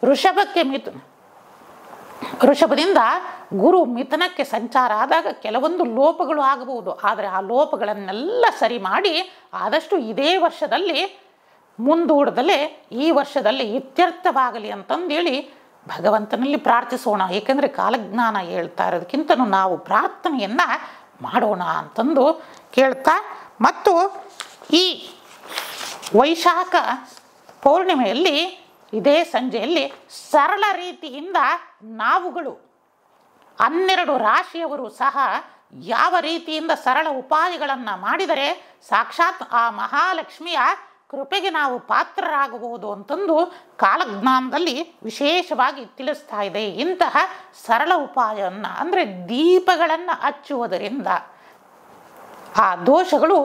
S1: ವೃಷಭಕ್ಕೆ ವೃಷಭದಿಂದ ಗುರು ಮಿಥುನಕ್ಕೆ ಸಂಚಾರ ಆದಾಗ ಕೆಲವೊಂದು ಲೋಪಗಳು ಆಗಬಹುದು. ಆದರೆ ಆ ಲೋಪಗಳನ್ನೆಲ್ಲ ಸರಿ ಮಾಡಿ ಆದಷ್ಟು ಇದೇ ವರ್ಷದಲ್ಲಿ ಮುಂದೂಡದಲ್ಲೇ ಈ ವರ್ಷದಲ್ಲಿ ಇತ್ಯರ್ಥವಾಗಲಿ ಅಂತಂದೇಳಿ ಭಗವಂತನಲ್ಲಿ ಪ್ರಾರ್ಥಿಸೋಣ. ಏಕೆಂದರೆ ಕಾಲಜ್ಞಾನ ಹೇಳ್ತಾ ಇರೋದಕ್ಕಿಂತನೂ ನಾವು ಪ್ರಾರ್ಥನೆಯನ್ನು ಮಾಡೋಣ ಅಂತಂದು ಕೇಳ್ತಾ, ಮತ್ತು ಈ ವೈಶಾಖ ಪೌರ್ಣಿಮೆಯಲ್ಲಿ ಇದೇ ಸಂಜೆಯಲ್ಲಿ ಸರಳ ರೀತಿಯಿಂದ ನಾವುಗಳು 12 ರಾಶಿಯವರು ಸಹ ಯಾವ ರೀತಿಯಿಂದ ಸರಳ ಉಪಾಯಗಳನ್ನು ಮಾಡಿದರೆ ಸಾಕ್ಷಾತ್ ಆ ಮಹಾಲಕ್ಷ್ಮಿಯ ಕೃಪೆಗೆ ನಾವು ಪಾತ್ರರಾಗಬಹುದು ಅಂತಂದು ಕಾಲಜ್ಞಾನದಲ್ಲಿ ವಿಶೇಷವಾಗಿ ತಿಳಿಸ್ತಾ ಇದೆ. ಇಂತಹ ಸರಳ ಉಪಾಯವನ್ನು ಅಂದರೆ ದೀಪಗಳನ್ನು ಹಚ್ಚುವುದರಿಂದ ಆ ದೋಷಗಳು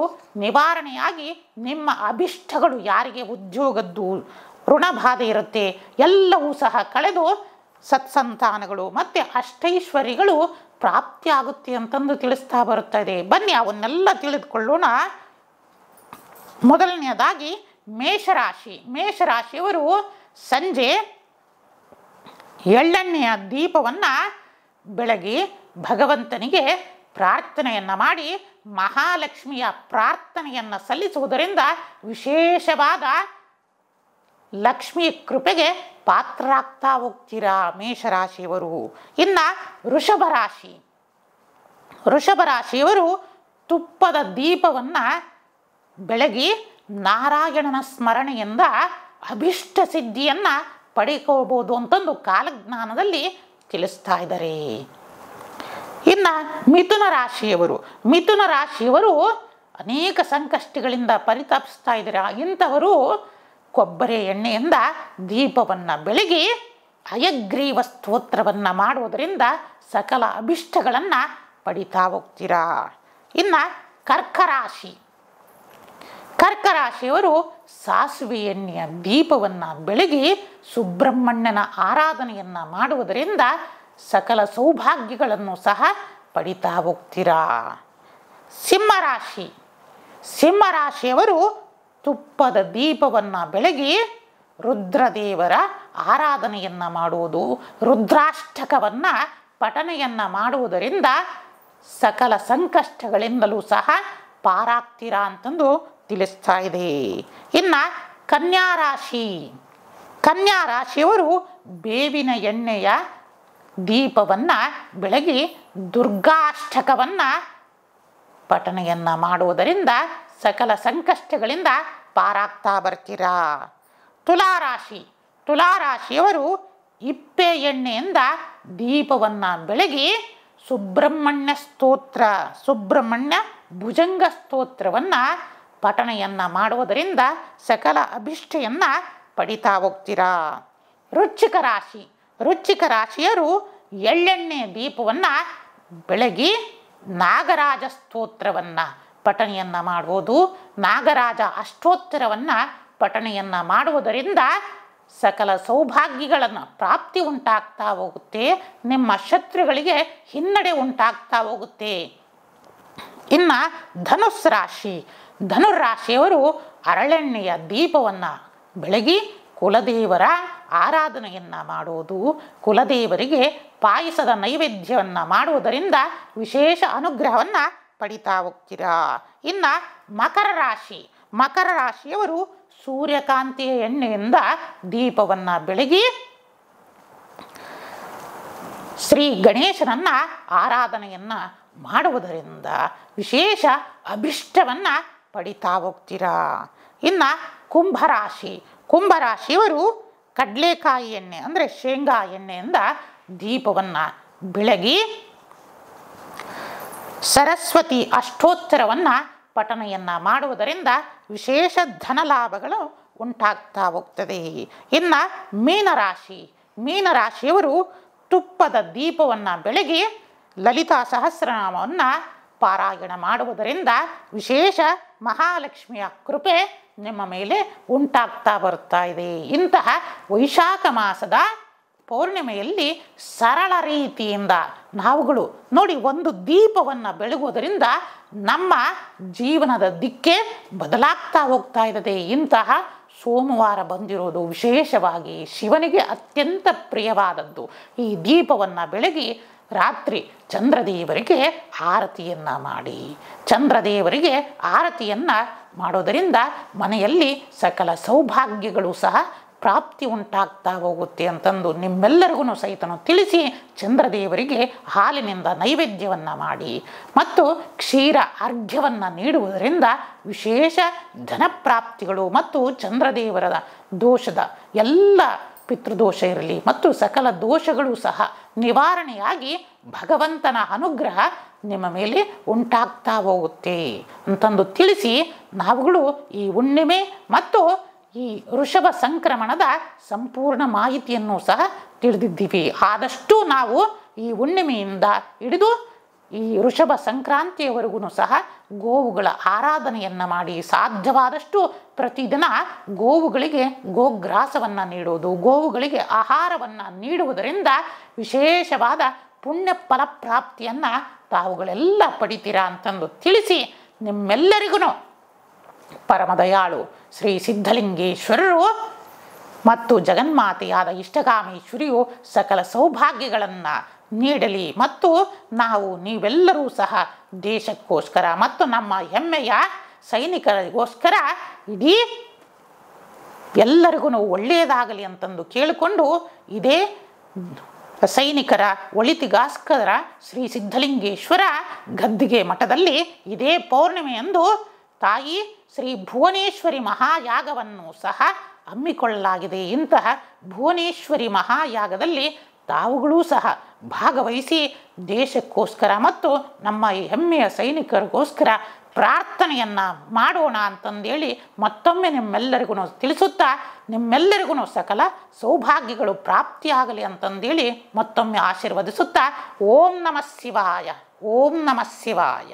S1: ನಿವಾರಣೆಯಾಗಿ ನಿಮ್ಮ ಅಭಿಷ್ಟಗಳು, ಯಾರಿಗೆ ಉದ್ಯೋಗದ್ದು ಋಣಬಾಧೆ ಇರುತ್ತೆ ಎಲ್ಲವೂ ಸಹ ಕಳೆದು ಸತ್ಸಂತಾನಗಳು ಮತ್ತು ಅಷ್ಟೈಶ್ವರ್ಯಗಳು ಪ್ರಾಪ್ತಿಯಾಗುತ್ತೆ ಅಂತಂದು ತಿಳಿಸ್ತಾ ಬರುತ್ತಾ ಇದೆ. ಬನ್ನಿ ಅವನ್ನೆಲ್ಲ ತಿಳಿದುಕೊಳ್ಳೋಣ. ಮೊದಲನೆಯದಾಗಿ ಮೇಷರಾಶಿ. ಮೇಷರಾಶಿಯವರು ಸಂಜೆ ಎಳ್ಳೆಣ್ಣೆಯ ದೀಪವನ್ನು ಬೆಳಗಿ ಭಗವಂತನಿಗೆ ಪ್ರಾರ್ಥನೆಯನ್ನು ಮಾಡಿ ಮಹಾಲಕ್ಷ್ಮಿಯ ಪ್ರಾರ್ಥನೆಯನ್ನು ಸಲ್ಲಿಸುವುದರಿಂದ ವಿಶೇಷವಾದ ಲಕ್ಷ್ಮಿ ಕೃಪೆಗೆ ಪಾತ್ರರಾಗ್ತಾ ಹೋಗ್ತೀರಾ ಮೇಷರಾಶಿಯವರು. ಇನ್ನು ವೃಷಭ ರಾಶಿ. ವೃಷಭ ರಾಶಿಯವರು ತುಪ್ಪದ ದೀಪವನ್ನು ಬೆಳಗಿ ನಾರಾಯಣನ ಸ್ಮರಣೆಯಿಂದ ಅಭಿಷ್ಟ ಸಿದ್ಧಿಯನ್ನು ಪಡೆಯಬಹುದು ಅಂತಂದು ಕಾಲಜ್ಞಾನದಲ್ಲಿ ತಿಳಿಸ್ತಾ ಇದ್ದಾರೆ. ಇನ್ನು ಮಿಥುನ ರಾಶಿಯವರು. ಮಿಥುನ ರಾಶಿಯವರು ಅನೇಕ ಸಂಕಷ್ಟಗಳಿಂದ ಪರಿತಪಿಸ್ತಾ ಇದ್ದಾರೆ. ಇಂಥವರು ಕೊಬ್ಬರಿ ಎಣ್ಣೆಯಿಂದ ದೀಪವನ್ನು ಬೆಳಗಿ ಹಯಗ್ರೀವ ಸ್ತೋತ್ರವನ್ನು ಮಾಡುವುದರಿಂದ ಸಕಲ ಅಭಿಷ್ಟಗಳನ್ನು ಪಡಿತಾ ಹೋಗ್ತೀರಾ. ಇನ್ನು ಕರ್ಕರಾಶಿ. ಕರ್ಕರಾಶಿಯವರು ಸಾಸಿವೆ ಎಣ್ಣೆಯ ದೀಪವನ್ನು ಬೆಳಗಿ ಸುಬ್ರಹ್ಮಣ್ಯನ ಆರಾಧನೆಯನ್ನು ಮಾಡುವುದರಿಂದ ಸಕಲ ಸೌಭಾಗ್ಯಗಳನ್ನು ಸಹ ಪಡಿತಾ ಹೋಗ್ತೀರಾ. ಸಿಂಹರಾಶಿ. ಸಿಂಹರಾಶಿಯವರು ತುಪ್ಪದ ದೀಪವನ್ನು ಬೆಳಗಿ ರುದ್ರದೇವರ ಆರಾಧನೆಯನ್ನು ಮಾಡುವುದು, ರುದ್ರಾಷ್ಟಕವನ್ನು ಪಠನೆಯನ್ನು ಮಾಡುವುದರಿಂದ ಸಕಲ ಸಂಕಷ್ಟಗಳಿಂದಲೂ ಸಹ ಪಾರಾಗ್ತೀರಾ ಅಂತಂದು ತಿಳಿಸ್ತಾ ಇದೆ. ಇನ್ನು ಕನ್ಯಾರಾಶಿ. ಕನ್ಯಾರಾಶಿಯವರು ಬೇವಿನ ಎಣ್ಣೆಯ ದೀಪವನ್ನು ಬೆಳಗಿ ದುರ್ಗಾಷ್ಟಕವನ್ನು ಪಠನೆಯನ್ನು ಮಾಡುವುದರಿಂದ ಸಕಲ ಸಂಕಷ್ಟಗಳಿಂದ ಪಾರಾಗ್ತಾ ಬರ್ತೀರಾ. ತುಲಾರಾಶಿ. ತುಲಾರಾಶಿಯವರು ಇಪ್ಪೆ ಎಣ್ಣೆಯಿಂದ ದೀಪವನ್ನು ಬೆಳಗಿ ಸುಬ್ರಹ್ಮಣ್ಯ ಸ್ತೋತ್ರ, ಸುಬ್ರಹ್ಮಣ್ಯ ಭುಜಂಗ ಸ್ತೋತ್ರವನ್ನು ಪಠನೆಯನ್ನು ಮಾಡುವುದರಿಂದ ಸಕಲ ಅಭಿಷ್ಟೆಯನ್ನು ಪಡಿತಾ ಹೋಗ್ತೀರಾ. ವೃಶ್ಚಿಕ ರಾಶಿ. ವೃಶ್ಚಿಕ ರಾಶಿಯರು ಎಳ್ಳೆಣ್ಣೆ ದೀಪವನ್ನು ಬೆಳಗಿ ನಾಗರಾಜ ಸ್ತೋತ್ರವನ್ನು ಪಠನೆಯನ್ನು ಮಾಡುವುದು, ನಾಗರಾಜ ಅಷ್ಟೋತ್ತರವನ್ನು ಪಠನೆಯನ್ನು ಮಾಡುವುದರಿಂದ ಸಕಲ ಸೌಭಾಗ್ಯಗಳನ್ನು ಪ್ರಾಪ್ತಿ ಉಂಟಾಗ್ತಾ ಹೋಗುತ್ತೆ. ನಿಮ್ಮ ಶತ್ರುಗಳಿಗೆ ಹಿನ್ನಡೆ ಉಂಟಾಗ್ತಾ ಹೋಗುತ್ತೆ. ಇನ್ನು ಧನುಸ್ ರಾಶಿ. ಧನುರಾಶಿಯವರು ಹರಳೆಣ್ಣೆಯ ದೀಪವನ್ನು ಬೆಳಗಿ ಕುಲದೇವರ ಆರಾಧನೆಯನ್ನು ಮಾಡುವುದು, ಕುಲದೇವರಿಗೆ ಪಾಯಸದ ನೈವೇದ್ಯವನ್ನು ಮಾಡುವುದರಿಂದ ವಿಶೇಷ ಅನುಗ್ರಹವನ್ನು ಪಡಿತಾ ಹೋಗ್ತೀರಾ. ಇನ್ನು ಮಕರ ರಾಶಿ. ಮಕರ ರಾಶಿಯವರು ಸೂರ್ಯಕಾಂತಿಯ ಎಣ್ಣೆಯಿಂದ ದೀಪವನ್ನು ಬೆಳಗಿ ಶ್ರೀ ಗಣೇಶನನ್ನು ಆರಾಧನೆಯನ್ನು ಮಾಡುವುದರಿಂದ ವಿಶೇಷ ಅಭಿಷ್ಟವನ್ನು ಪಡಿತಾ ಹೋಗ್ತೀರಾ. ಇನ್ನು ಕುಂಭರಾಶಿ. ಕುಂಭರಾಶಿಯವರು ಕಡಲೆಕಾಯಿ ಎಣ್ಣೆ ಅಂದರೆ ಶೇಂಗಾ ಎಣ್ಣೆಯಿಂದ ದೀಪವನ್ನು ಬೆಳಗಿ ಸರಸ್ವತಿ ಅಷ್ಟೋತ್ತರವನ್ನು ಪಠನೆಯನ್ನು ಮಾಡುವುದರಿಂದ ವಿಶೇಷ ಧನಲಾಭಗಳು ಉಂಟಾಗ್ತಾ ಹೋಗ್ತದೆ. ಇನ್ನು ಮೀನರಾಶಿ. ಮೀನರಾಶಿಯವರು ತುಪ್ಪದ ದೀಪವನ್ನು ಬೆಳಗಿ ಲಲಿತಾ ಸಹಸ್ರನಾಮವನ್ನು ಪಾರಾಯಣ ಮಾಡುವುದರಿಂದ ವಿಶೇಷ ಮಹಾಲಕ್ಷ್ಮಿಯ ಕೃಪೆ ನಿಮ್ಮ ಮೇಲೆ ಉಂಟಾಗ್ತಾ ಬರ್ತಾ ಇದೆ. ಇಂತಹ ವೈಶಾಖ ಮಾಸದ ಪೌರ್ಣಿಮೆಯಲ್ಲಿ ಸರಳ ರೀತಿಯಿಂದ ನಾವುಗಳು ನೋಡಿ ಒಂದು ದೀಪವನ್ನು ಬೆಳಗುವುದರಿಂದ ನಮ್ಮ ಜೀವನದ ದಿಕ್ಕೇ ಬದಲಾಗ್ತಾ ಹೋಗ್ತಾ ಇದೆ. ಇಂತಹ ಸೋಮವಾರ ಬಂದಿರೋದು ವಿಶೇಷವಾಗಿ ಶಿವನಿಗೆ ಅತ್ಯಂತ ಪ್ರಿಯವಾದದ್ದು. ಈ ದೀಪವನ್ನು ಬೆಳಗಿ ರಾತ್ರಿ ಚಂದ್ರದೇವರಿಗೆ ಆರತಿಯನ್ನು ಮಾಡಿ, ಚಂದ್ರದೇವರಿಗೆ ಆರತಿಯನ್ನು ಮಾಡೋದರಿಂದ ಮನೆಯಲ್ಲಿ ಸಕಲ ಸೌಭಾಗ್ಯಗಳು ಸಹ ಪ್ರಾಪ್ತಿ ಉಂಟಾಗ್ತಾ ಹೋಗುತ್ತೆ ಅಂತಂದು ನಿಮ್ಮೆಲ್ಲರಿಗೂ ಸಹಿತನು ತಿಳಿಸಿ, ಚಂದ್ರದೇವರಿಗೆ ಹಾಲಿನಿಂದ ನೈವೇದ್ಯವನ್ನು ಮಾಡಿ ಮತ್ತು ಕ್ಷೀರ ಅರ್ಘ್ಯವನ್ನು ನೀಡುವುದರಿಂದ ವಿಶೇಷ ಧನಪ್ರಾಪ್ತಿಗಳು ಮತ್ತು ಚಂದ್ರದೇವರ ದೋಷದ ಎಲ್ಲ ಪಿತೃದೋಷ ಇರಲಿ ಮತ್ತು ಸಕಲ ದೋಷಗಳು ಸಹ ನಿವಾರಣೆಯಾಗಿ ಭಗವಂತನ ಅನುಗ್ರಹ ನಿಮ್ಮ ಮೇಲೆ ಉಂಟಾಗ್ತಾ ಹೋಗುತ್ತೆ ಅಂತಂದು ತಿಳಿಸಿ, ನಾವುಗಳು ಈ ಹುಣ್ಣಿಮೆ ಮತ್ತು ಈ ವೃಷಭ ಸಂಕ್ರಮಣದ ಸಂಪೂರ್ಣ ಮಾಹಿತಿಯನ್ನು ಸಹ ತಿಳಿದಿದ್ದೀವಿ. ಆದಷ್ಟು ನಾವು ಈ ಹುಣ್ಣಿಮೆಯಿಂದ ಹಿಡಿದು ಈ ವೃಷಭ ಸಂಕ್ರಾಂತಿಯವರೆಗೂ ಸಹ ಗೋವುಗಳ ಆರಾಧನೆಯನ್ನು ಮಾಡಿ, ಸಾಧ್ಯವಾದಷ್ಟು ಪ್ರತಿದಿನ ಗೋವುಗಳಿಗೆ ಗೋಗ್ರಾಸವನ್ನು ನೀಡುವುದು, ಗೋವುಗಳಿಗೆ ಆಹಾರವನ್ನು ನೀಡುವುದರಿಂದ ವಿಶೇಷವಾದ ಪುಣ್ಯ ಫಲಪ್ರಾಪ್ತಿಯನ್ನು ತಾವುಗಳೆಲ್ಲ ಪಡಿತೀರಾ ಅಂತಂದು ತಿಳಿಸಿ, ನಿಮ್ಮೆಲ್ಲರಿಗೂ ಪರಮದಯಾಳು ಶ್ರೀ ಸಿದ್ಧಲಿಂಗೇಶ್ವರರು ಮತ್ತು ಜಗನ್ಮಾತೆಯಾದ ಇಷ್ಟಗಾಮೇಶ್ವರಿಯು ಸಕಲ ಸೌಭಾಗ್ಯಗಳನ್ನು ನೀಡಲಿ ಮತ್ತು ನೀವೆಲ್ಲರೂ ಸಹ ದೇಶಕ್ಕೋಸ್ಕರ ಮತ್ತು ನಮ್ಮ ಹೆಮ್ಮೆಯ ಸೈನಿಕರಿಗೋಸ್ಕರ ಇಡೀ ಎಲ್ಲರಿಗೂ ಒಳ್ಳೆಯದಾಗಲಿ ಅಂತಂದು ಕೇಳಿಕೊಂಡು, ಇದೇ ಸೈನಿಕರ ಒಳಿತಿಗೋಸ್ಕರ ಶ್ರೀ ಸಿದ್ಧಲಿಂಗೇಶ್ವರ ಗದ್ದಿಗೆ ಮಠದಲ್ಲಿ ಇದೇ ಪೌರ್ಣಿಮೆಯಂದು ತಾಯಿ ಶ್ರೀ ಭುವನೇಶ್ವರಿ ಮಹಾಯಾಗವನ್ನು ಸಹ ಹಮ್ಮಿಕೊಳ್ಳಲಾಗಿದೆ. ಇಂತಹ ಭುವನೇಶ್ವರಿ ಮಹಾಯಾಗದಲ್ಲಿ ತಾವುಗಳೂ ಸಹ ಭಾಗವಹಿಸಿ ದೇಶಕ್ಕೋಸ್ಕರ ಮತ್ತು ನಮ್ಮ ಈ ಹೆಮ್ಮೆಯ ಸೈನಿಕರಿಗೋಸ್ಕರ ಪ್ರಾರ್ಥನೆಯನ್ನು ಮಾಡೋಣ ಅಂತಂದೇಳಿ ಮತ್ತೊಮ್ಮೆ ನಿಮ್ಮೆಲ್ಲರಿಗೂ ತಿಳಿಸುತ್ತಾ, ನಿಮ್ಮೆಲ್ಲರಿಗೂ ಸಕಲ ಸೌಭಾಗ್ಯಗಳು ಪ್ರಾಪ್ತಿಯಾಗಲಿ ಅಂತಂದೇಳಿ ಮತ್ತೊಮ್ಮೆ ಆಶೀರ್ವದಿಸುತ್ತಾ, ಓಂ ನಮಃ ಶಿವಾಯ, ಓಂ ನಮಃ ಶಿವಾಯ.